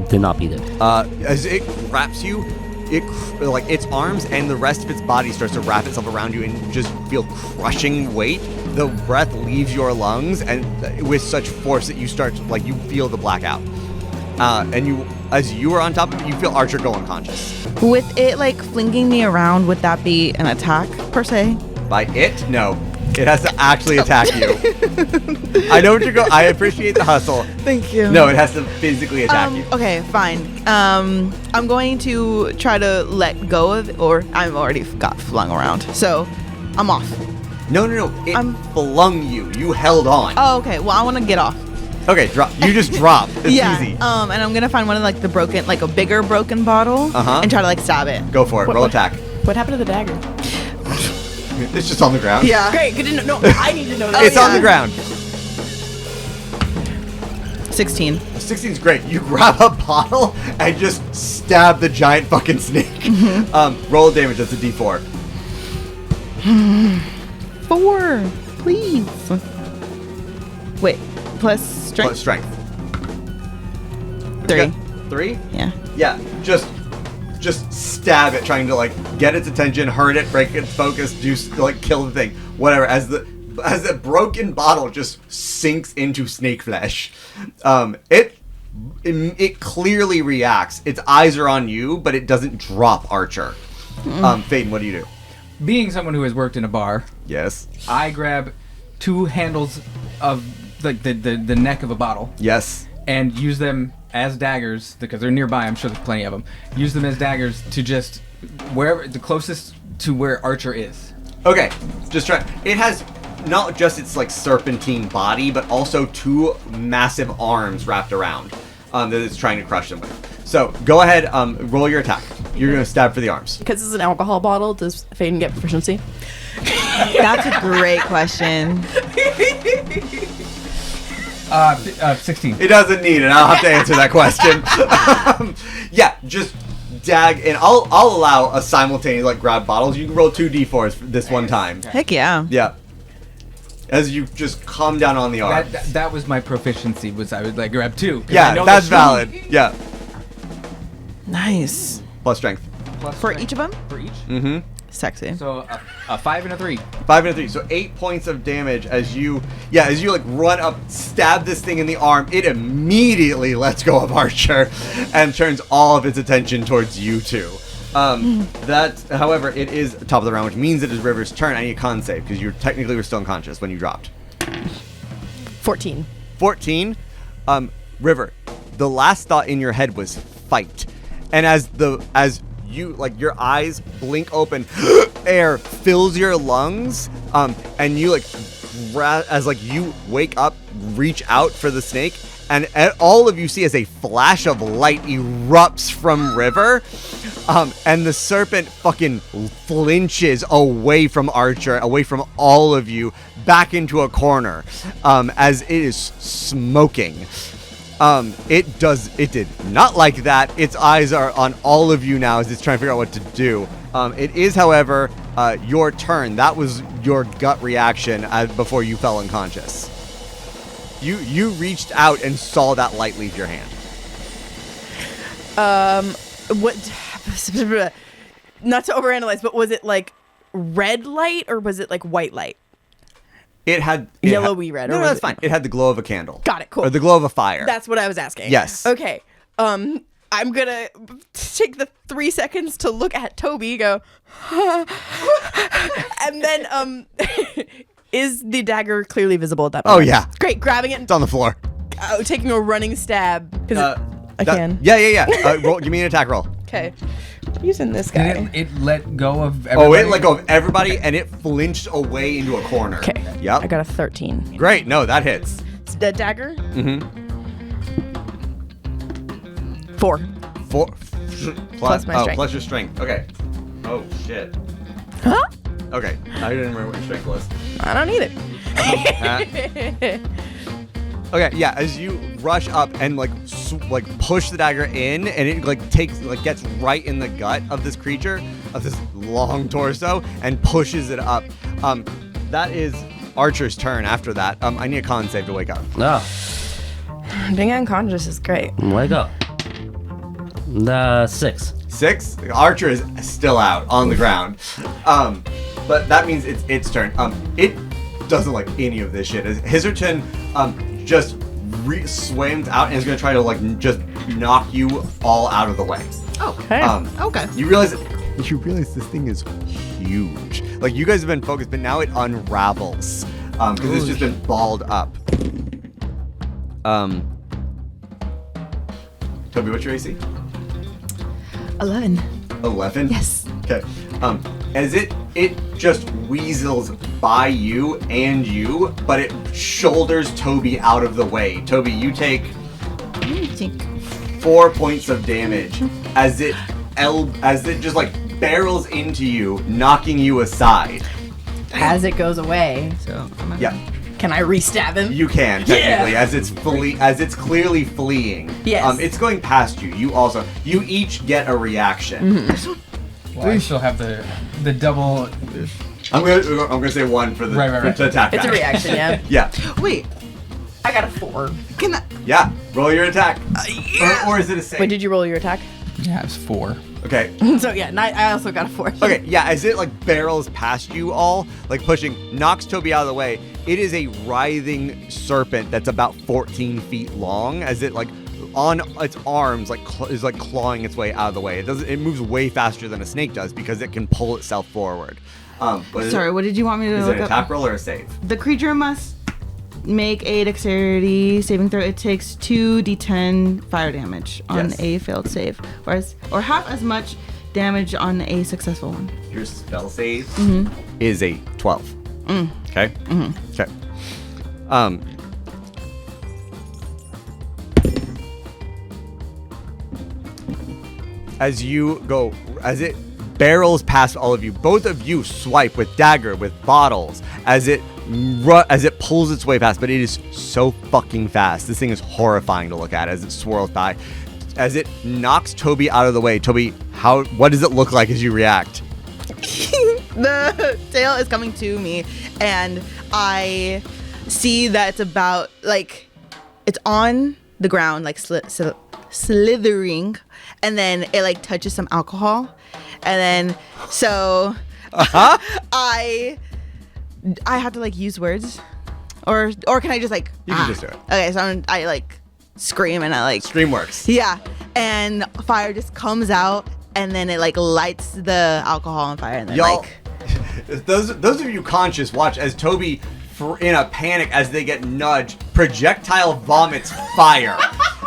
Did not beat it. As it wraps you, like its arms and the rest of its body starts to wrap itself around you and just feel crushing weight. The breath leaves your lungs and with such force that you start to, you feel the blackout. And you, as you are on top of it, you feel Archer go unconscious. With it like flinging me around, would that be an attack per se? By it? No. It has to actually attack you. I know what you're going. I appreciate the hustle. Thank you. No, it has to physically attack you. Okay, fine. I'm going to try to let go of, or I've already got flung around, so I'm off. No. It flung you. You held on. Oh, okay. Well, I want to get off. Okay, drop. You just drop. It's easy. And I'm gonna find one of like the broken, like a bigger broken bottle, and try to like stab it. Go for it. Roll attack. What happened to the dagger? It's just on the ground. Yeah. Great. Good to know. No, I need to know that. It's on the ground. 16. 16 is great. You grab a bottle and just stab the giant fucking snake. Roll damage. That's a D4. 4, please. Wait, plus strength. Plus strength. 3. 3? Yeah. Yeah. Just stab it, trying to like get its attention, hurt it, break its focus, kill the thing, whatever. As the broken bottle just sinks into snake flesh, it clearly reacts. Its eyes are on you, but it doesn't drop Archer. Faedan, what do you do? Being someone who has worked in a bar, Yes. I grab 2 handles of like the neck of a bottle Yes. and use them as daggers because they're nearby. I'm sure there's plenty of them. Use them as daggers to just wherever the closest to where Archer is. Okay. Just try. It has not just its like serpentine body, but also 2 massive arms wrapped around that it's trying to crush them with. So go ahead. Roll your attack. You're gonna stab for the arms. Because it's an alcohol bottle, does Faedan get proficiency? That's a great question. 16. It doesn't need it. I'll have to answer that question. Yeah, just and I'll allow a simultaneous like grab bottles. You can roll 2 d4s this one time. Heck yeah. Yeah. As you just calm down on the arm. That was my proficiency. Was I would like grab 2. 'Cause I Yeah, know that's the strength. valid. Yeah. Nice. Plus strength. Plus For strength. each of them? For each. Mm-hmm. Sexy. So a 5 and a 3. 5 and a 3, so 8 points of damage as you like run up, stab this thing in the arm. It immediately lets go of Archer and turns all of its attention towards you two. However, it is top of the round, which means it is River's turn. I need a con save because you technically were still unconscious when you dropped. 14. 14. River, the last thought in your head was fight, and as you like your eyes blink open, air fills your lungs, and you like as like you wake up, reach out for the snake, and all of you see as a flash of light erupts from River, and the serpent fucking flinches away from Archer, away from all of you, back into a corner, as it is smoking. It did not like that. Its eyes are on all of you now as it's trying to figure out what to do. It is, however, your turn. That was your gut reaction before you fell unconscious. You reached out and saw that light leave your hand. What? Not to overanalyze, but was it like red light or was it like white light? It had Yellowy red. No, or was that's it fine. It had the glow of a candle. Got it. Cool. Or the glow of a fire. That's what I was asking. Yes. Okay. I'm gonna take the 3 seconds to look at Tobi, go, and then is the dagger clearly visible at that point? Oh yeah. Great. Grabbing it. It's on the floor. Taking a running stab because I can. Yeah. Give me an attack roll. Okay. Using this guy. And it let go of everybody. Oh, it let go of everybody, and it flinched away into a corner. Okay. Yep. I got a 13. Great. No, that hits. The dagger? Mm-hmm. 4. 4 Plus my strength. Plus your strength. Okay. Oh shit. Huh? Okay. I didn't remember what your strength was. I don't need it. Okay. Yeah. As you rush up and like push the dagger in, and it gets right in the gut of this creature, of this long torso, and pushes it up. That is Archer's turn. After that, I need a con save to wake up. No. Being unconscious is great. Wake up. 6. 6. Archer is still out on the ground. But that means it's its turn. It doesn't like any of this shit. Hisserten just swims out and is gonna try to like just knock you all out of the way. Okay. Okay. You realize this thing is huge. Like, you guys have been focused, but now it unravels because it's just been balled up. Tobi, what's your AC? 11. 11? Yes. Okay. As it just weasels by you and you, but it shoulders Tobi out of the way. Tobi, you take 4 points of damage as it just like barrels into you, knocking you aside. As it goes away, So, Yeah, can I re-stab him? you can technically, as it's clearly fleeing. Yes. It's going past you. You each get a reaction. Well, I still have the double. I'm gonna say 1 for the Right. to attack. It's a back. reaction, yeah. Yeah. wait, I got a 4. can I? Yeah. Roll your attack. Yeah. Or is it a save? Wait, did you roll your attack? Yeah, it's 4. Okay. So yeah, I also got a 4. Okay, yeah, as it like barrels past you all, like pushing, knocks Tobi out of the way. It is a writhing serpent that's about 14 feet long, as it like on its arms is like clawing its way out of the way. It moves way faster than a snake does because it can pull itself forward. Sorry, what did you want me to Is look it an up? attack roll or a save? The creature must make a dexterity saving throw. It takes 2d10 fire damage on Yes. a failed save, or half as much damage on a successful one. Your spell save is a 12. Okay? Okay. As it barrels past all of you, both of you swipe with dagger, with bottles, as it pulls its way past, but it is so fucking fast. This thing is horrifying to look at as it swirls by. As it knocks Tobi out of the way, Tobi, what does it look like as you react? The tail is coming to me, and I see that it's about like it's on the ground, like slithering, and then it like touches some alcohol, and then so I have to like use words, or can I just like You can just do it. Okay, so I like scream and I like Scream works. yeah, and fire just comes out, and then it like lights the alcohol on fire, and then Y'all, like those of you conscious, watch as Tobi, in a panic as they get nudged, projectile vomits fire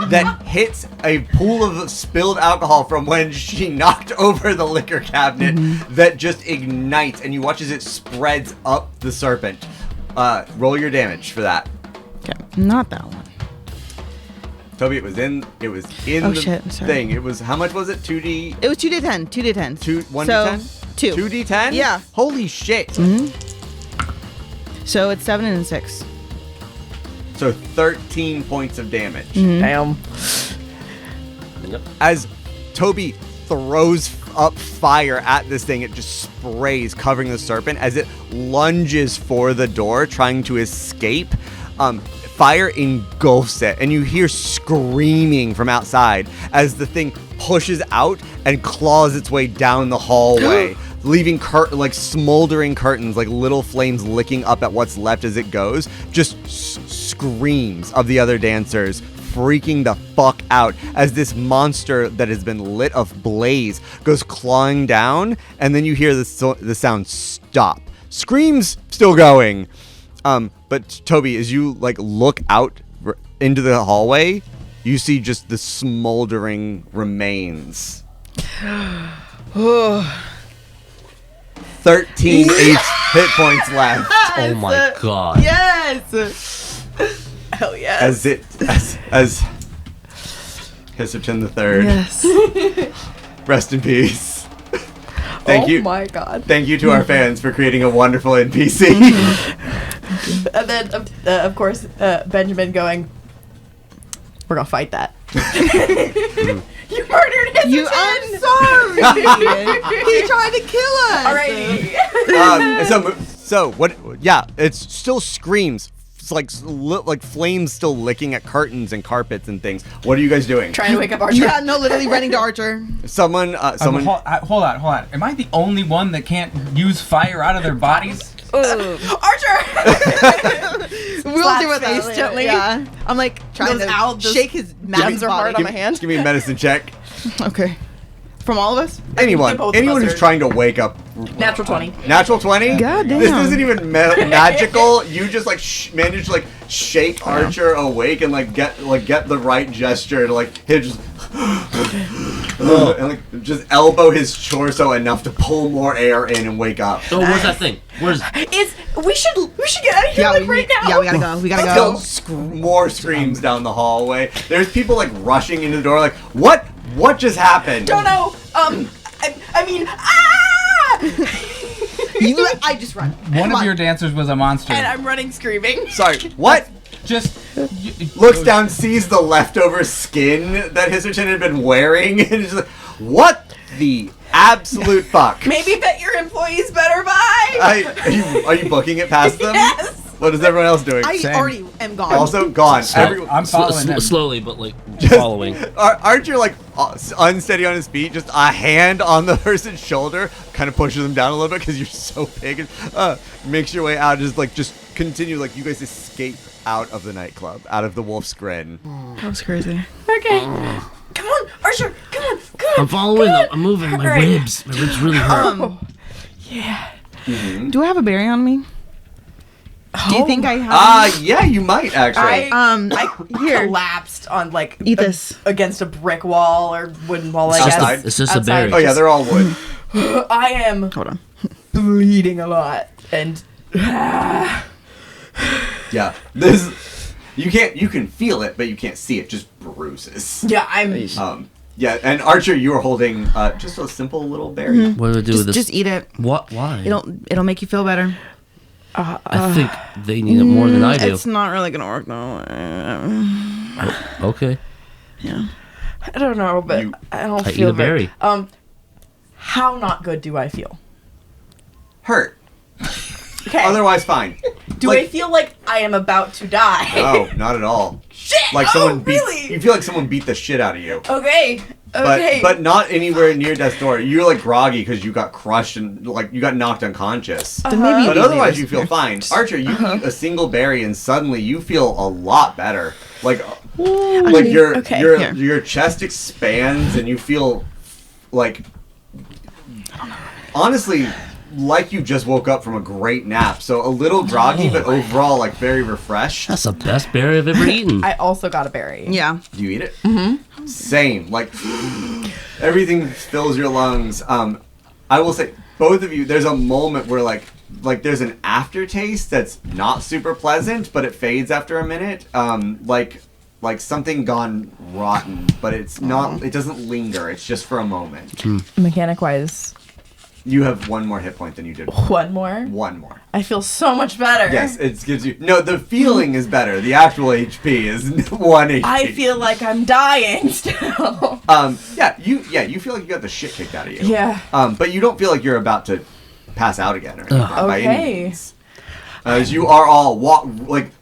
that hits a pool of spilled alcohol from when she knocked over the liquor cabinet that just ignites, and you watch as it spreads up the serpent. Roll your damage for that. okay, not that one. Tobi, it was in Oh, the shit, I'm sorry. thing. It was, how much was it? 2D? It was 2d10. 2d10. 1d10? 2. 2d10? Yeah. Holy shit. So it's 7 and 6. So 13 points of damage. Damn. Yep. As Tobi throws up fire at this thing, it just sprays, covering the serpent. As it lunges for the door, trying to escape, fire engulfs it, and you hear screaming from outside as the thing pushes out and claws its way down the hallway, leaving smoldering curtains, like little flames licking up at what's left as it goes. Just screams of the other dancers, freaking the fuck out as this monster that has been lit ablaze goes clawing down, and then you hear the sound stop. Screams still going. But Tobi, as you like look out into the hallway, you see just the smoldering remains. 13 hit points left. Oh my god. Yes! Hell yeah. As Hisserten III. Yes. Rest in peace. Thank you. Oh my god. Thank you to our fans for creating a wonderful NPC. And then, of course, Benjamin going, we're gonna fight that. You murdered him. I'm sorry! He tried to kill us! Alrighty. So what? Yeah, it's still screams. It's like flames still licking at curtains and carpets and things. What are you guys doing? Trying to wake up Archer. Yeah, no, literally running to Archer. Someone. Hold on. Am I the only one that can't use fire out of their bodies? Archer! We'll deal with that face later. gently. Yeah. I'm like trying Those to shake his guns are hard body. on my hand. Give me a medicine check. Okay. From all of us? Anyone both of us who's are- trying to wake up. Natural 20. Natural 20? God damn. This isn't even magical. You just like manage to like shake Archer awake and like get the right gesture to like hit just and like just elbow his torso enough to pull more air in and wake up. Oh, where's that thing? Where's? We should get out of here right now. Yeah, we gotta go. We gotta Let's go. go. More screams down the hallway. There's people like rushing into the door like, what? What just happened? Don't know. I mean, I just run. One of your dancers was a monster. and I'm running screaming. Sorry, what? Just Looks down, sees the leftover skin that Hisserten had been wearing, and is like, what the absolute fuck? Maybe bet your employees better buy. Are you booking it past them? Yes. What is everyone else doing? I Same. already am gone. Also gone. I'm following them. Slowly, but like following. Archer like unsteady on his feet, just a hand on the person's shoulder, kind of pushes him down a little bit because you're so big. And, makes your way out, just continue like you guys escape out of the nightclub, out of the Wolf's Grin. That was crazy. Okay. Come on, Archer. Come on. I'm following. I'm moving. My Alright. ribs. My ribs really hurt. Yeah. Do I have a berry on me? Do you think I have? Yeah, you might actually. I Here. collapsed on like Eat this. against a brick wall or wooden wall. I It's just guess. it's just a Outside. berry. Oh yeah, they're all wood. I am Hold on. bleeding a lot, and Yeah, this you can feel it, but you can't see it. Just bruises. yeah, I'm. Yeah, and Archer, you are holding just a simple little berry. What do I do with this? Just eat it. What? Why? It'll make you feel better. I think they need it more than I do. It's not really gonna work though. Okay. Yeah. I don't know, but I don't I eat feel a berry. How not good do I feel? Hurt. Okay. Otherwise, fine. Do I feel like I am about to die? No, not at all. Shit! Like Oh, someone beat. really? You feel like someone beat the shit out of you. Okay. Okay. But not anywhere near death's door. You're like groggy because you got crushed and like you got knocked unconscious. Then maybe But you otherwise, you feel fine. Archer, you eat a single berry and suddenly you feel a lot better. Like your okay, your chest expands and you feel like honestly like you just woke up from a great nap. So a little groggy, but overall like very refreshed. That's the best berry I've ever eaten. I also got a berry. Yeah. Do you eat it? Mm-hmm. Same. Like everything fills your lungs. I will say, both of you, there's a moment where like there's an aftertaste that's not super pleasant, but it fades after a minute. Like something gone rotten, but it's not. It doesn't linger. It's just for a moment. Mechanic wise, You have one more hit point than you did. one more. One more. I feel so much better. Yes, it gives you. No, the feeling is better. The actual HP is 1 HP. I feel like I'm dying still. You feel like you got the shit kicked out of you. Yeah. But you don't feel like you're about to pass out again or anything by any Okay. means. As you are all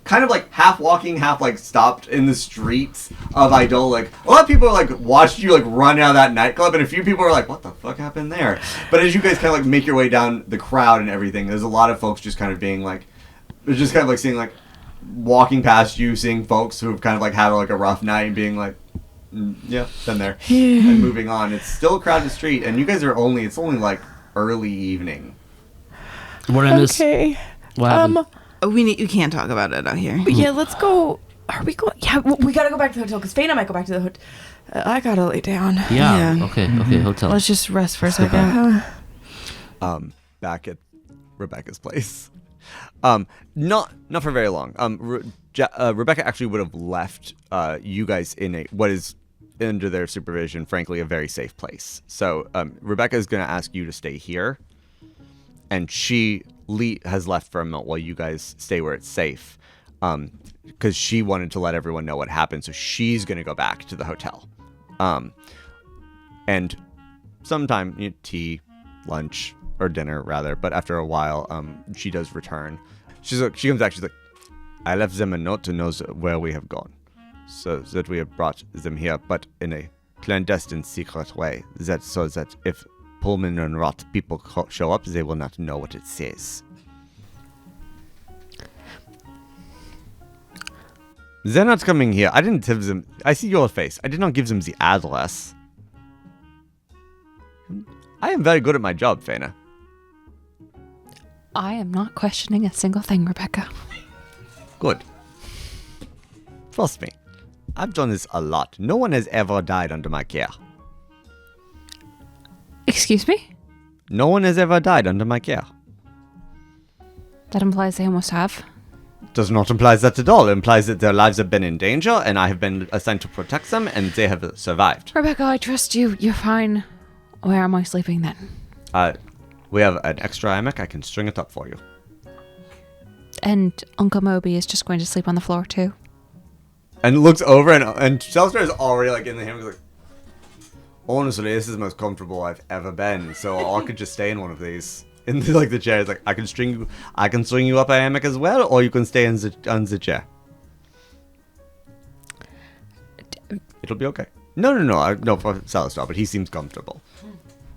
kind of half walking, half stopped in the streets of Idol. Like a lot of people are watched you run out of that nightclub, and a few people are like, "What the fuck happened there?" But as you guys kind of make your way down the crowd and everything, there's a lot of folks just kind of being they're just kind of seeing walking past you, seeing folks who've kind of had a rough night and being like, "Yeah, been there," and moving on. It's still a crowded street, and you guys are it's only early evening. What did I miss? Okay. What happened? You can't talk about it out here. Yeah, let's go. Are we going? Yeah, we gotta go back to the hotel because Faena might go back to the hotel. I gotta lay down. Yeah. Yeah. Okay. Hotel. Let's just rest for a second. Back at Rebecca's place. Not for very long. Rebecca actually would have left you guys in what is under their supervision, frankly, a very safe place. So Rebecca is going to ask you to stay here, and she has left for a moment while you guys stay where it's safe, because she wanted to let everyone know what happened. So she's going to go back to the hotel, and sometime tea, lunch, or dinner rather. But after a while, she does return. She comes back. She's like, "I left them a note to know where we have gone, so that we have brought them here, but in a clandestine, secret way. So that if Pullman and Rot people show up, they will not know what it says." They're not coming here. I didn't give them... I see your face. I did not give them the address. I am very good at my job, Faena. I am not questioning a single thing, Rebecca. Good. Trust me. I've done this a lot. No one has ever died under my care. Excuse me? No one has ever died under my care. That implies they almost have. Does not imply that at all. It implies that their lives have been in danger, and I have been assigned to protect them, and they have survived. Rebecca, I trust you. You're fine. Where am I sleeping then? We have an extra hammock. I can string it up for you. And Uncle Moby is just going to sleep on the floor too. And looks over, and Selstar is already like in the hammock. Like, honestly, this is the most comfortable I've ever been. So I could just stay in one of these. In the chair, it's like I can string you up a hammock as well, or you can stay on the chair. It'll be okay. No, for Salistar, but he seems comfortable.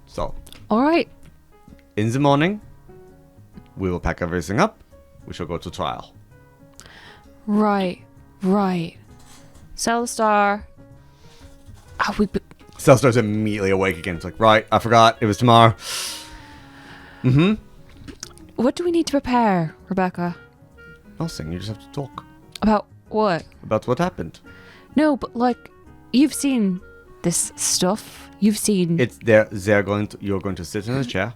So, All right. in the morning, we will pack everything up. We shall go to trial. Right. Celastar. Salistar's immediately awake again. It's like, right, I forgot. It was tomorrow. What do we need to prepare, Rebecca? Nothing. You just have to talk About what? about what happened. No, but like, you've seen this stuff. You've seen. You're going to sit in a chair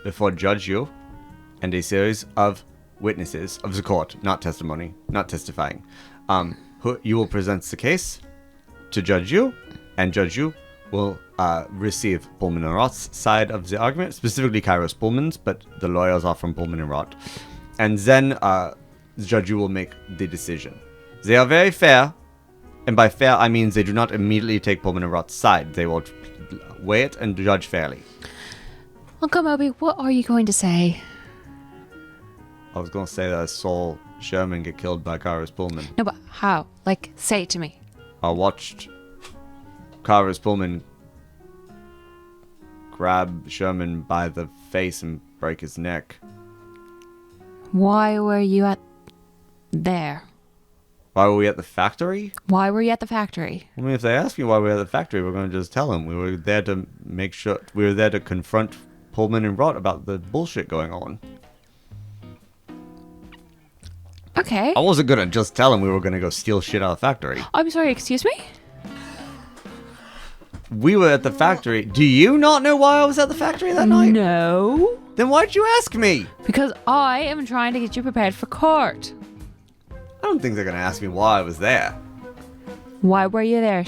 before Judge Yu and a series of witnesses of the court, not testimony, not testifying. You will present the case to Judge Yu, and Judge Yu will receive Pullman and Roth's side of the argument, specifically Kairos Pullman's, but the lawyers are from Pullman and Roth. And then Judge Yu will make the decision. They are very fair, and by fair I mean they do not immediately take Pullman and Roth's side. They will weigh it and judge fairly. Uncle Moby, what are you going to say? I was going to say that I saw Sherman get killed by Kairos Pullman. No, but how? Like, say it to me. I watched Kairos Pullman grab Sherman by the face and break his neck. Why were you there? Why were we at the factory? Why were you at the factory? I mean, if they ask me why we were at the factory, we're going to just tell them. We were there to make sure... We were there to confront Pullman and Rot about the bullshit going on. Okay. I wasn't going to just tell them we were going to go steal shit out of the factory. I'm sorry, excuse me? We were at the factory. Do you not know why I was at the factory that night? No. Then why'd you ask me? Because I am trying to get you prepared for court. I don't think they're going to ask me why I was there. Why were you there?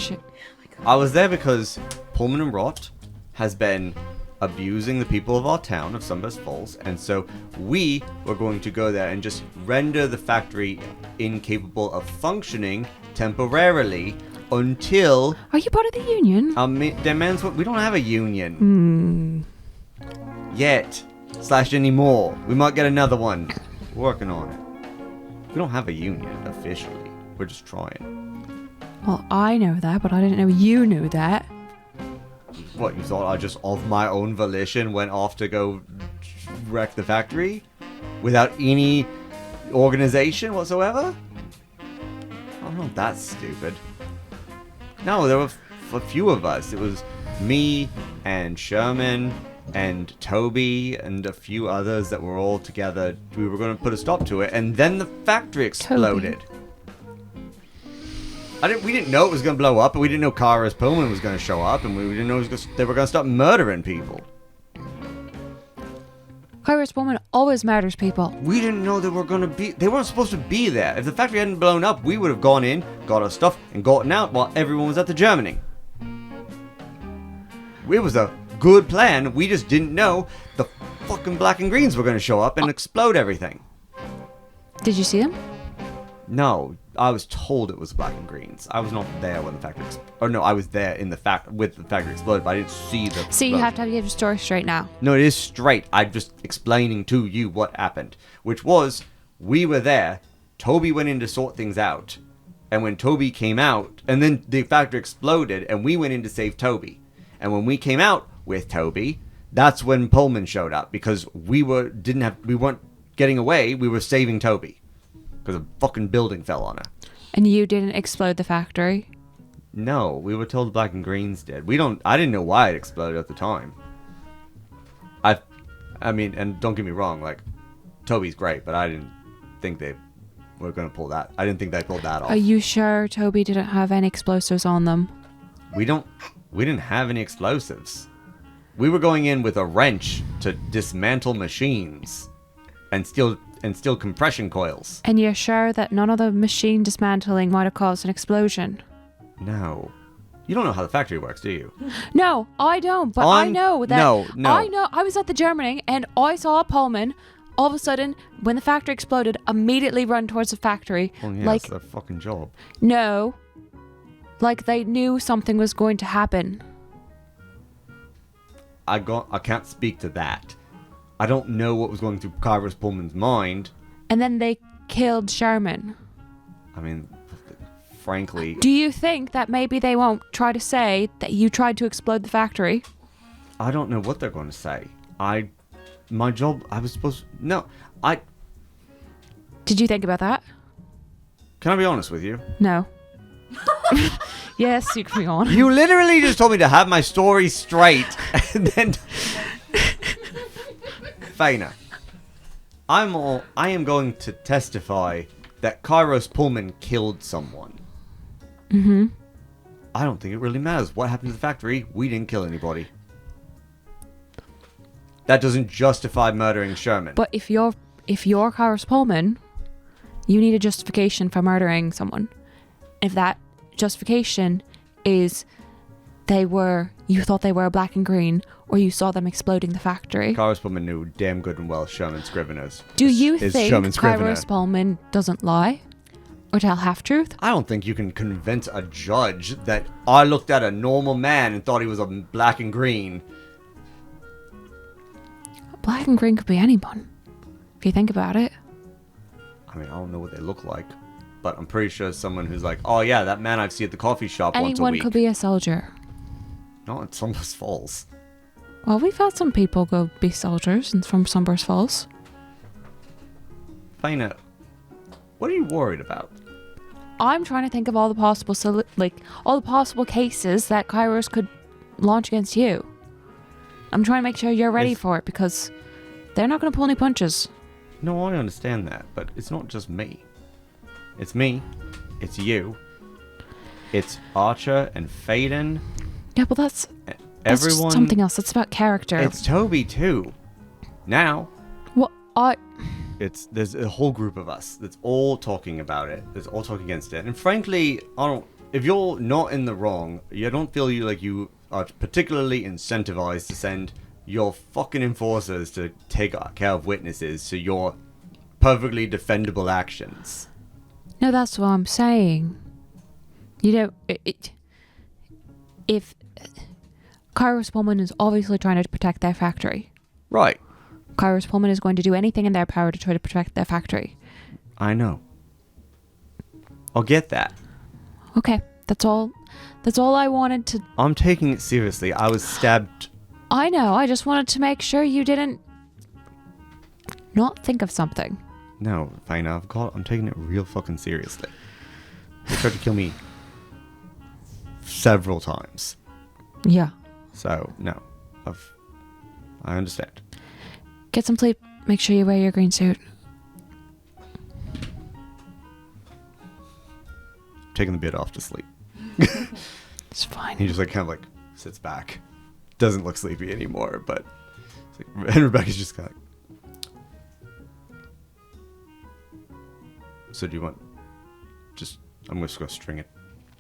I was there because Pullman and Rot has been abusing the people of our town of Sunburst Falls, and so we were going to go there and just render the factory incapable of functioning temporarily until... Are you part of the union? Demands what? We don't have a union. Yet. / anymore. We might get another one. We're working on it. We don't have a union officially. We're just trying. Well, I know that, but I didn't know you knew that. What, you thought I just of my own volition went off to go wreck the factory? Without any organization whatsoever? I'm not that stupid. No, there were a few of us. It was me and Sherman and Tobi and a few others that were all together. We were going to put a stop to it, and then the factory exploded. We didn't know it was going to blow up, and we didn't know Kairos Pullman was going to show up, and we didn't know they were going to start murdering people. Kairos Pullman always murders people. We didn't know they weren't supposed to be there. If the factory hadn't blown up, we would have gone in, got our stuff, and gotten out while everyone was at the Germany. It was a good plan. We just didn't know the fucking black and greens were going to show up and explode everything. Did you see them? No, I was told it was black and greens. I was not there when the factory I was there in the with the factory exploded, but I didn't see the See, you have to have your story straight now. No, it is straight. I'm just explaining to you what happened, which was we were there. Tobi went in to sort things out, and when Tobi came out, and then the factory exploded, and we went in to save Tobi. And when we came out with Tobi, that's when Pullman showed up, because we weren't getting away. We were saving Tobi because a fucking building fell on her. And you didn't explode the factory? No, we were told the black and greens did. I didn't know why it exploded at the time. I mean, and don't get me wrong, like, Tobi's great, but I didn't think they were going to pull that. I didn't think they pulled that off. Are you sure Tobi didn't have any explosives on them? We didn't have any explosives. We were going in with a wrench to dismantle machines and steal compression coils. And you're sure that none of the machine dismantling might have caused an explosion? No. You don't know how the factory works, do you? No, I don't, but I know that... No. I know. I was at the Germany and I saw Pullman, all of a sudden, when the factory exploded, immediately run towards the factory. Well, yeah, like, that's their fucking job. No. Like they knew something was going to happen. I can't speak to that. I don't know what was going through Kairos Pullman's mind. And then they killed Sherman. I mean, frankly... Do you think that maybe they won't try to say that you tried to explode the factory? I don't know what they're going to say. My job, I was supposed... No, Did you think about that? Can I be honest with you? No. Yes, you can be honest. You literally just told me to have my story straight, and then... Faena, I am going to testify that Kairos Pullman killed someone. Mm-hmm. I don't think it really matters what happened to the factory. We didn't kill anybody. That doesn't justify murdering Sherman. But if you're Kairos Pullman, you need a justification for murdering someone. If that justification is you thought they were black and green, or you saw them exploding the factory. Kairos Pullman knew damn good and well Sherman Scriveners. Do you is think Sherman Scrivener. Kairos Pullman doesn't lie? Or tell half-truth? I don't think you can convince a judge that I looked at a normal man and thought he was a black and green. Black and green could be anyone, if you think about it. I mean, I don't know what they look like, but I'm pretty sure someone who's like, oh yeah, that man I've seen at the coffee shop once a Anyone week. could be a soldier. Not at Sunburst Falls. Well, we've had some people go be soldiers from Sunburst Falls. Faena, what are you worried about? I'm trying to think of all the possible all the possible cases that Kairos could launch against you. I'm trying to make sure you're ready for it, because they're not going to pull any punches. No, I understand that, but it's not just me. It's me. It's you. It's Archer and Faedan. Yeah, but that's Everyone. just something else. It's about character. It's Tobi too. Now. What? There's a whole group of us that's all talking about it. That's all talking against it. And frankly, if you're not in the wrong, you don't feel you are particularly incentivized to send your fucking enforcers to take care of witnesses to your perfectly defendable actions. No, that's what I'm saying. You know, if Kairos Pullman is obviously trying to protect their factory. Right. Kairos Pullman is going to do anything in their power to try to protect their factory. I know. I'll get that. Okay, that's all I wanted to... I'm taking it seriously. I was stabbed. I know, I just wanted to make sure you didn't not think of something. No, Faena, I'm taking it real fucking seriously. They tried to kill me several times. Yeah. So, no. I understand. Get some sleep. Make sure you wear your green suit. Taking the bit off to sleep. It's fine. He just kind of sits back. Doesn't look sleepy anymore, but and Rebecca's just kind of So do you want I'm just going to string it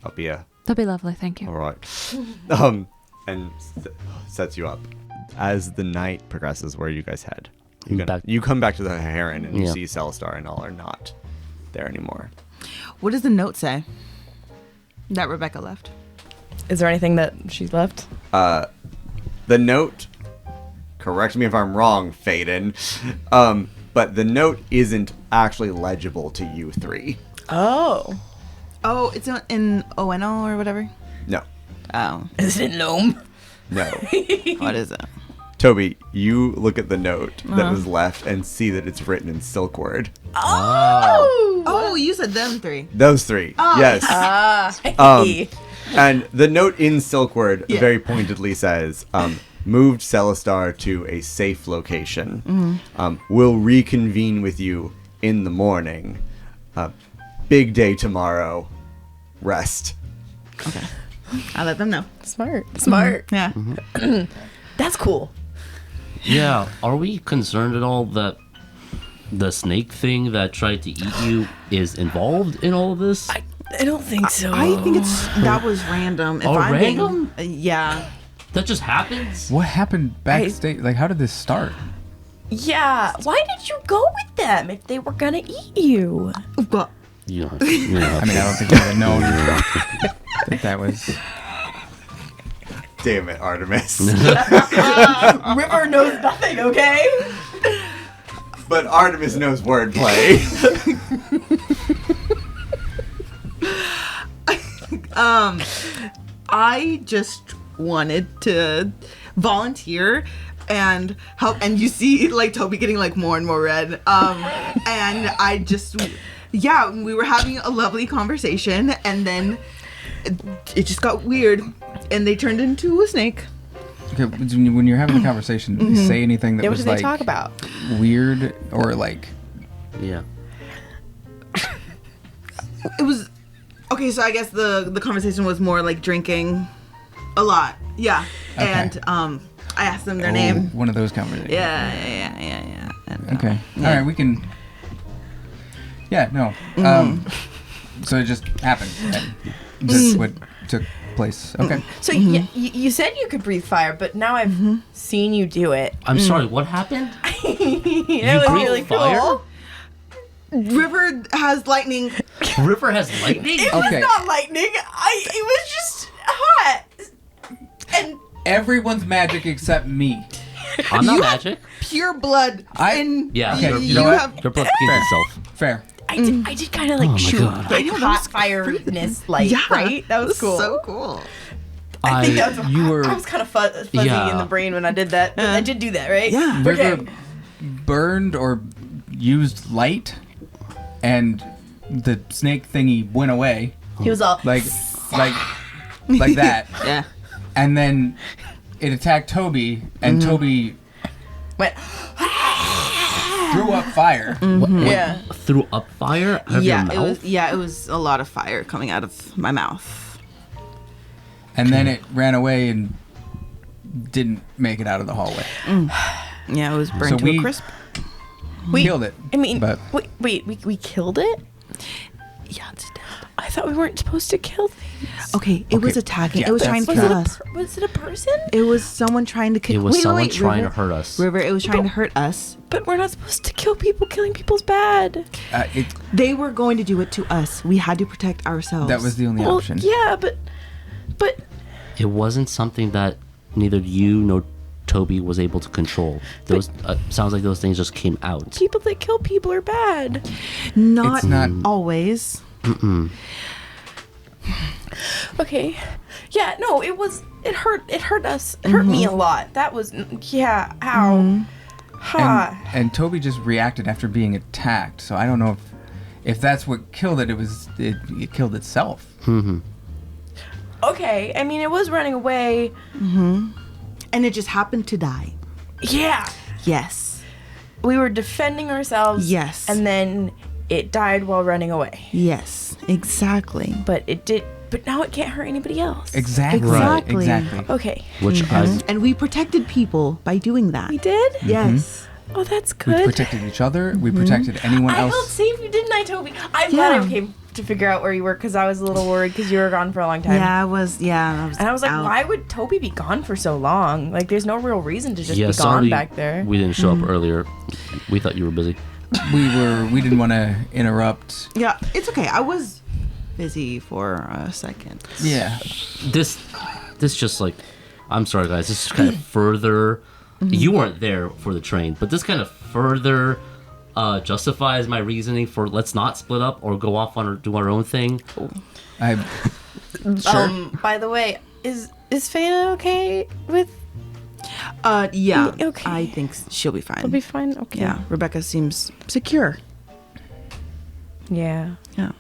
up here. That'd be lovely, thank you. All right. And sets you up. As the night progresses, where you guys head? You come back to the Heron and you see Celestar and all are not there anymore. What does the note say that Rebecca left? Is there anything that she's left? The note, correct me if I'm wrong, Faedan, but the note isn't actually legible to you three. Oh, it's in ONO or whatever? No. Oh. Is it in Loam? No. What is it? Tobi, you look at the note that was left and see that it's written in Silk Word. Oh! Oh, you said them 3. Those 3. Yes. And the note in Silkward very pointedly says, moved Celestar to a safe location. We'll reconvene with you in the morning. Big day tomorrow. Rest. Okay. I'll let them know. Smart. Yeah. That's cool. Yeah, are we concerned at all that the snake thing that tried to eat you is involved in all of this? I don't think so. I think that was random. If I'm random? Yeah. That just happens? What happened backstage? Like, how did this start? Yeah. Why did you go with them if they were gonna eat you? Well, You know, I mean, I don't think we would have known that was. Damn it, Artemis. River knows nothing, okay? But Artemis knows wordplay. I just wanted to volunteer and help, and you see like Tobi getting like more and more red. And I just, we were having a lovely conversation, and then it just got weird, and they turned into a snake. Okay, when you're having a conversation, did they say anything that What was did they like talk about? weird or like? Yeah. It was okay. So I guess the conversation was more like drinking a lot. Yeah, Okay. and I asked them their name. One of those conversations. Yeah. And, Okay. All right, we can. Yeah. No. So it just happened. And that's what took place. Okay. So you said you could breathe fire, but now I've seen you do it. I'm sorry, what happened? It was breathe really fire? cool. River has lightning. River has lightning? It was Okay. not lightning. It was just hot. And Everyone's magic except me. I'm not You- magic. Pure blood. Yeah, Okay, your, you know what? have your blood cleans itself. Fair. I did kind of like shoot God. like I know, that hot was fireness light, Yeah, right? That was cool. So cool. I think that was you were- I was kind of fuzzy Yeah. in the brain when I did that. But I did do that, right? Yeah. Okay. River burned or used light, and the snake thingy went away, He was all like that, Yeah. and then it attacked Tobi, and Tobi went. threw up fire. Yeah. Threw up fire out of your mouth? It was a lot of fire coming out of my mouth. And then it ran away and didn't make it out of the hallway. Yeah, it was burned So to we- a crisp. We Killed it. I mean, but wait, we killed it? Yeah, it's dead. I thought we weren't supposed to kill things. Okay, it was attacking. yeah, it was that's trying to Was kill it, us. was it a person? It was someone trying to kill. It was Wait, someone wait, trying to River. hurt us. River, it was trying to hurt us. But we're not supposed to kill people. Killing people's bad. They were going to do it to us. We had to protect ourselves. that was the only Well, option. yeah, but It wasn't something that neither you nor Tobi was able to control. Those sounds like those things just came out. people that kill people are bad. not, It's not- always. Okay. Yeah, no, it was. It hurt. It hurt us. It hurt me a lot. That was. Yeah. Ow. Ha. And Tobi just reacted after being attacked. So I don't know if that's what killed it. It killed itself. Okay. I mean, it was running away. And it just happened to die. Yeah. Yes. We were defending ourselves. Yes. And then it died while running away. Yes. Exactly. But it did. But now it can't hurt anybody else. Exactly. Exactly. Exactly. Okay. Which I And we protected people by doing that. We did. Yes. Oh, that's We good. protected each other. We protected anyone I helped else. save you, didn't I, Tobi? I'm glad I came to figure out where you were because I was a little worried because you were gone for a long time. Yeah, I was. Yeah, I was. And I was like, out. why would Tobi be gone for so long? Like, there's no real reason to just yeah, be gone sorry back there. we didn't show up earlier. We thought you were busy. We didn't want to interrupt. Yeah, it's okay. I was busy for a second. Yeah. This just like, I'm sorry guys, this is kind of further, you weren't there for the train, but this kind of further justifies my reasoning for let's not split up or go off on do our own thing. Sure. By the way, is Faena okay with? Yeah. Okay. I think she'll be fine. It'll be fine. Okay. Yeah, Rebecca seems secure. Yeah. Yeah.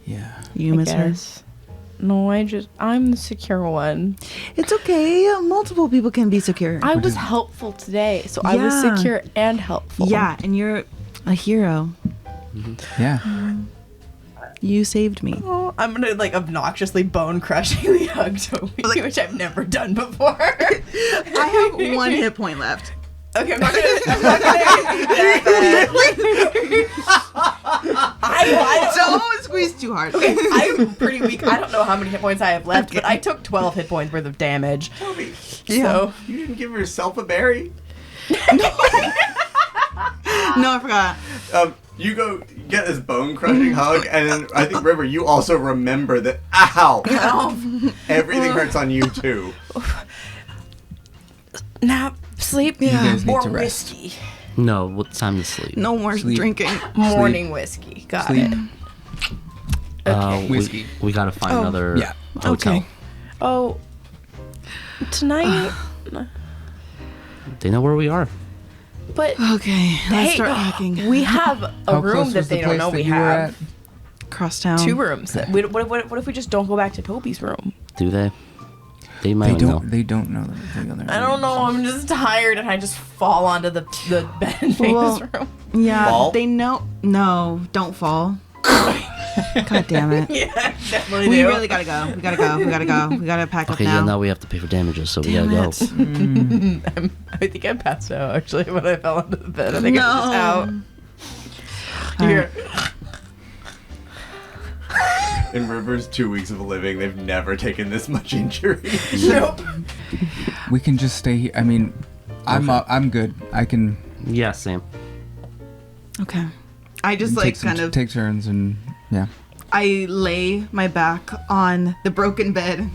Yeah. You I miss her. guess. No, I'm the secure one. It's okay. Multiple people can be secure. I was helpful today, so I was Yeah. secure and helpful. Yeah, and you're a hero. Yeah. You saved me. Oh, I'm gonna like obnoxiously bone-crushingly hug Toby, which I've never done before. I have 1 hit point left. Okay, I'm not gonna hit that bad. Don't squeeze too hard. I'm pretty weak. I don't know how many hit points I have left, but I took 12 hit points worth of damage. Toby, So you didn't give yourself a berry. No, I forgot. You go get this bone-crushing hug, and then I think, River, you also remember that, ow! Everything hurts on you, too. Nap, sleep, guys need or to rest. whiskey. No, it's time to sleep. No more Sleep. drinking. Morning whiskey. Got Sleep. it. Whiskey. We gotta find another Yeah. hotel. Okay. Oh, tonight. They know where we are. But Okay, let's hey, start hacking. we have a How room close that was the they don't place know that we you were have. at? Crosstown. 2 rooms. What if we just don't go back to Toby's room? Do they? They might They know. don't. They don't know that the other. I don't know. I'm just tired, and I just fall onto the bed in Faena's Well- room. Yeah, Fall? they know. No, don't fall. God damn it. Yeah, definitely We do. really gotta go. We gotta go. We gotta go. We gotta pack Okay, up yeah, now. now we have to pay for damages, so we Damn gotta it. go. I think I passed out actually when I fell into the bed. I think I was just out. No. You hear- In River's 2 weeks of living, they've never taken this much injury. Nope. We can just stay here. I mean, I'm good. I can Yeah, Sam. Okay. I just take turns and yeah. I lay my back on the broken bed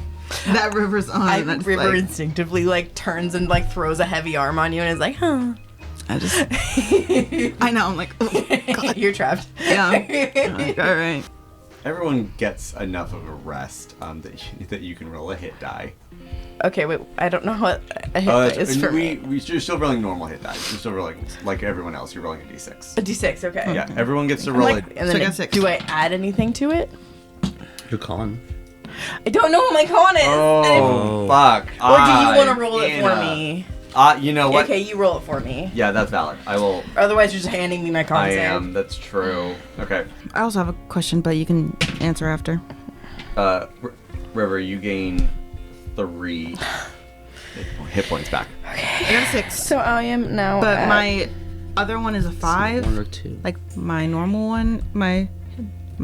that River's on. I and think just, River like, instinctively like turns and like throws a heavy arm on you and is like, huh. I just. I know. I'm like, oh, You're trapped. yeah. Like, all right. Everyone gets enough of a rest that you can roll a hit die. Okay, wait. I don't know what a hit die is for me. You're still rolling normal hit dice. You're still rolling like everyone else. You're rolling a d6. A d6. Okay. Yeah, everyone gets to I'm roll like, it. and So I then got 6. do I add anything to it? You're calling. I don't know what my con is. Oh, fuck. Or do you want to roll it for me? You know what? Okay, you roll it for me. Yeah, that's valid. I will. Otherwise, you're just handing me my con I save. am. That's true. Okay. I also have a question, but you can answer after. River, you gain 3 hit points back. I got a 6. So I am now. But at- my other one is a 5. 1 or 2. Like my normal one, my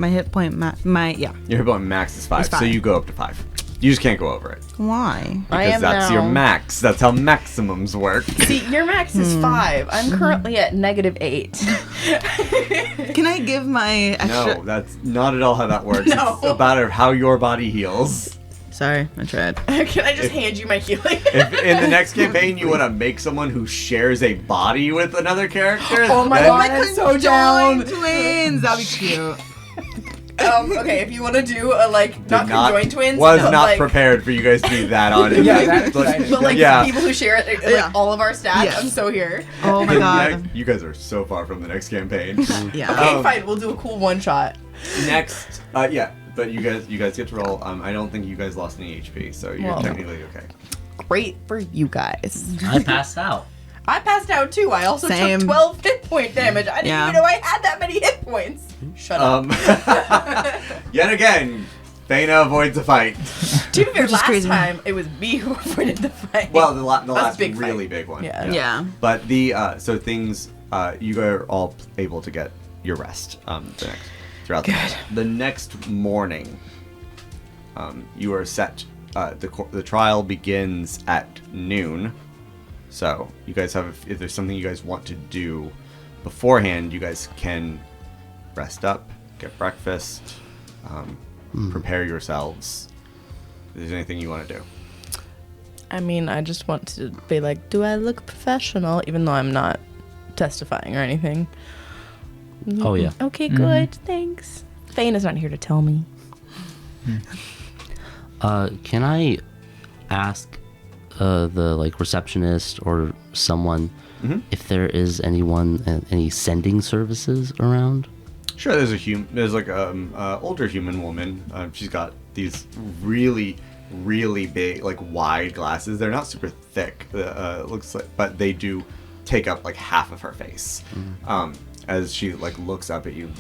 hit point, yeah. Your hit point max is 5, It's so 5. you go up to 5. You just can't go over it. Why? I Because am that's now. your max. That's how maximums work. See, your max is 5. I'm currently at -8. Can I give my extra? No, that's not at all how that works. No. It's about how your body heals. Sorry, I tried. Can I just hand you my healing? If in the next campaign you want to make someone who shares a body with another character, Oh my then- God. I'm so down. Twins. That'd be cute. Okay, if you want to do a like not Did not- conjoined twins, was no, not like, prepared for you guys to be that on it. Yeah, that's Like, exciting. but like yeah. people who share like Yeah. all of our stats, Yes. I'm so here. Oh my The god. next- you guys are so far from the next campaign. Yeah. Okay, fine, we'll do a cool one shot. Next, yeah, but you guys get to roll. I don't think you guys lost any HP, so you're Well. technically okay. Great for you guys. I passed out. I passed out too. I also Same. took 12 hit point damage. I didn't Yeah. even know I had that many hit points. Shut up. Yet again, Faena avoids a fight. To be fair, Which is last crazy. time it was me who avoided the fight. Well, the That's a last big fight. really big one. Yeah. Yeah. But the so things you are all able to get your rest throughout the next morning. You are set. The trial begins at noon. So you guys have, if there's something you guys want to do beforehand, you guys can rest up, get breakfast, prepare yourselves. If there's anything you want to do. I mean, I just want to be like, do I look professional? Even though I'm not testifying or anything. Oh, yeah. Okay, good. Thanks. Faena's not here to tell me. Can I ask the like receptionist or someone if there is anyone, any sending services around? Sure, there's like older human woman. She's got these really, really big, like wide glasses. They're not super thick. Looks like, but they do take up like half of her face. As she like looks up at you.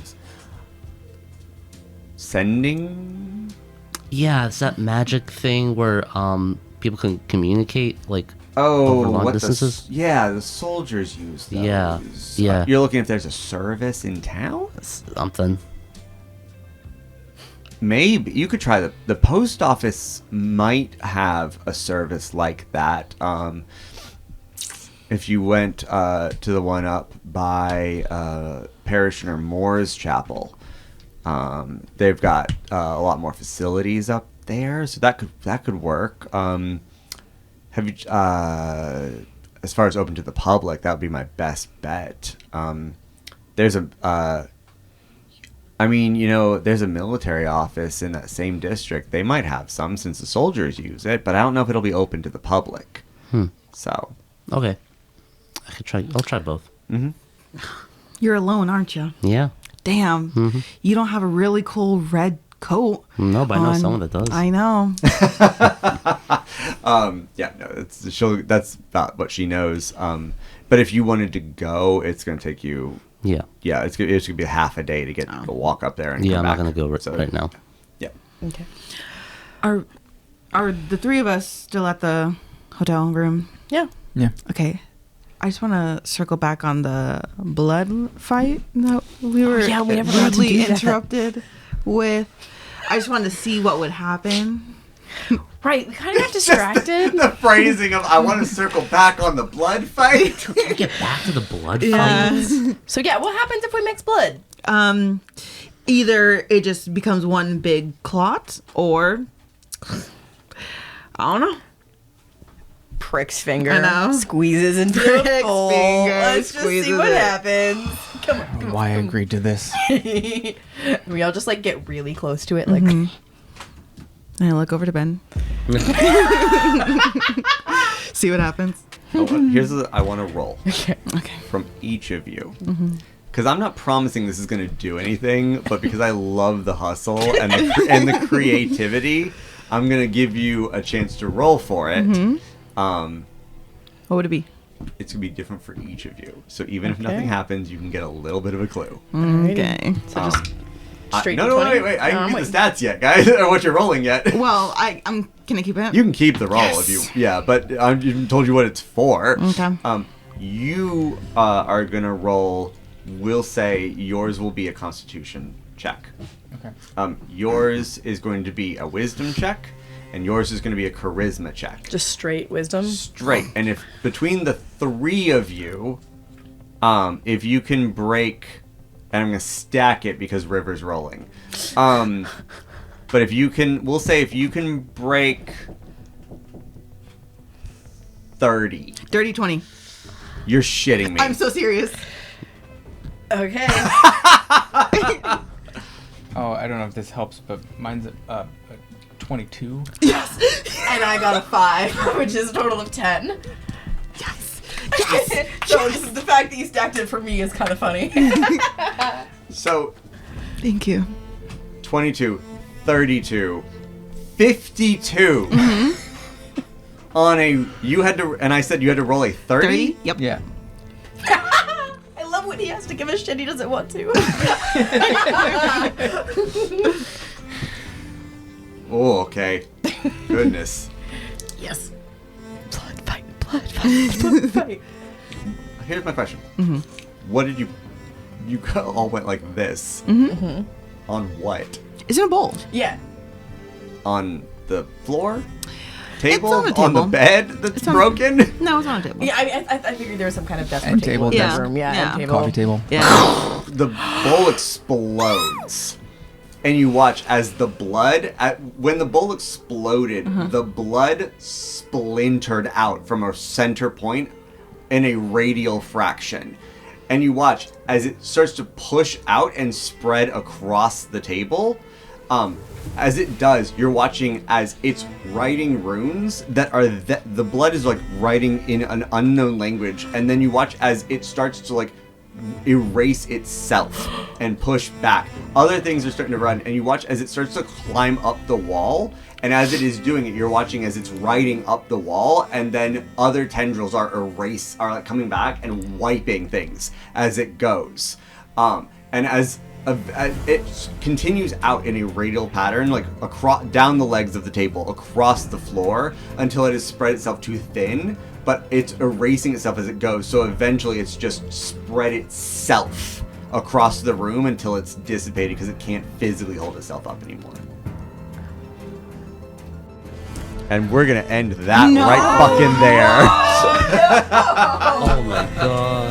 Sending. Yeah, it's that magic thing where people can communicate like Oh, over long what distances. the soldiers use those. Yeah. You're looking if there's a service in town? Something. Maybe you could try the post office might have a service like that. If you went to the one up by Parishioner Moore's chapel, they've got a lot more facilities up there, so that could work. Have you, as far as open to the public, that would be my best bet. There's a, there's a military office in that same district. They might have some since the soldiers use it, but I don't know if it'll be open to the public. So. Okay. I'll try both. You're alone, aren't you? Yeah. Damn. You don't have a really cool red coat. No, but I know someone that does. I know. That's about what she knows. But if you wanted to go, it's going to take you. Yeah. Yeah, it's going to be half a day to get to walk up there and Yeah, come I'm back. not going to go right now. Yeah. Okay. Are the three of us still at the hotel room? Yeah. Yeah. Okay. I just want to circle back on the blood fight that we were yeah, we never got to rudely do that. interrupted with. I just wanted to see what would happen. Right. We kind of got distracted. The phrasing of I want to circle back on the blood fight. Can we get back to the blood fight? So yeah, what happens if we mix blood? Either it just becomes one big clot, or I don't know. Prick's finger I know. squeezes into Prick's a bowl. finger Let's just see squeezes what it. happens. Come on. Why I agreed to this. We all just like get really close to it, like And I look over to Ben. See what happens. I want to roll Okay. from each of you. Because I'm not promising this is going to do anything, but because I love the hustle and the creativity, I'm going to give you a chance to roll for it. What would it be? It's going to be different for each of you. So even if nothing happens, you can get a little bit of a clue. Okay. so just straight No, to 20? wait. I haven't I'm used the stats yet, guys, or what you're rolling yet. Well, can I keep it? You can keep the roll if you, but I told you what it's for. Okay. You are going to roll, we'll say yours will be a constitution check. Okay. Yours is going to be a wisdom check, and yours is going to be a charisma check. Just straight wisdom. Straight. And if between the three of you, if you can break, and I'm going to stack it because River's rolling. But if you can, we'll say if you can break 30. Dirty 20. You're shitting me. I'm so serious. Okay. Oh, I don't know if this helps, but mine's 22. And I got a 5, which is a total of 10. Yes. So this is the fact that you stacked it for me is kind of funny. So, Thank you. 22, 32, 52. On a, you had to, and I said you had to roll a 30? 30? Yep. Yeah. I love when he has to give a shit he doesn't want to. Oh, okay. Goodness. Yes. Blood fight. Here's my question. What did you all went like this. On what? It's in a bowl. Yeah. On the floor? Table? on a On the table. bed that's It's on- broken? No, it's on a table. Yeah, I figured there was some kind of desk End or table table, in desk. the room. Yeah, Yeah. end table. Coffee table. Yeah. The bowl explodes. And you watch as the blood, when the bowl exploded, the blood splintered out from a center point in a radial fraction. And you watch as it starts to push out and spread across the table. As it does, you're watching as it's writing runes that are the blood is like writing in an unknown language, and then you watch as it starts to like erase itself and push back. Other things are starting to run, and you watch as it starts to climb up the wall. And as it is doing it, you're watching as it's riding up the wall, and then other tendrils are like coming back and wiping things as it goes. And as it continues out in a radial pattern, like across down the legs of the table, across the floor, until it has spread itself too thin. But it's erasing itself as it goes. So eventually, it's just spread itself across the room until it's dissipated because it can't physically hold itself up anymore. And we're gonna end that right fucking there. Oh my god.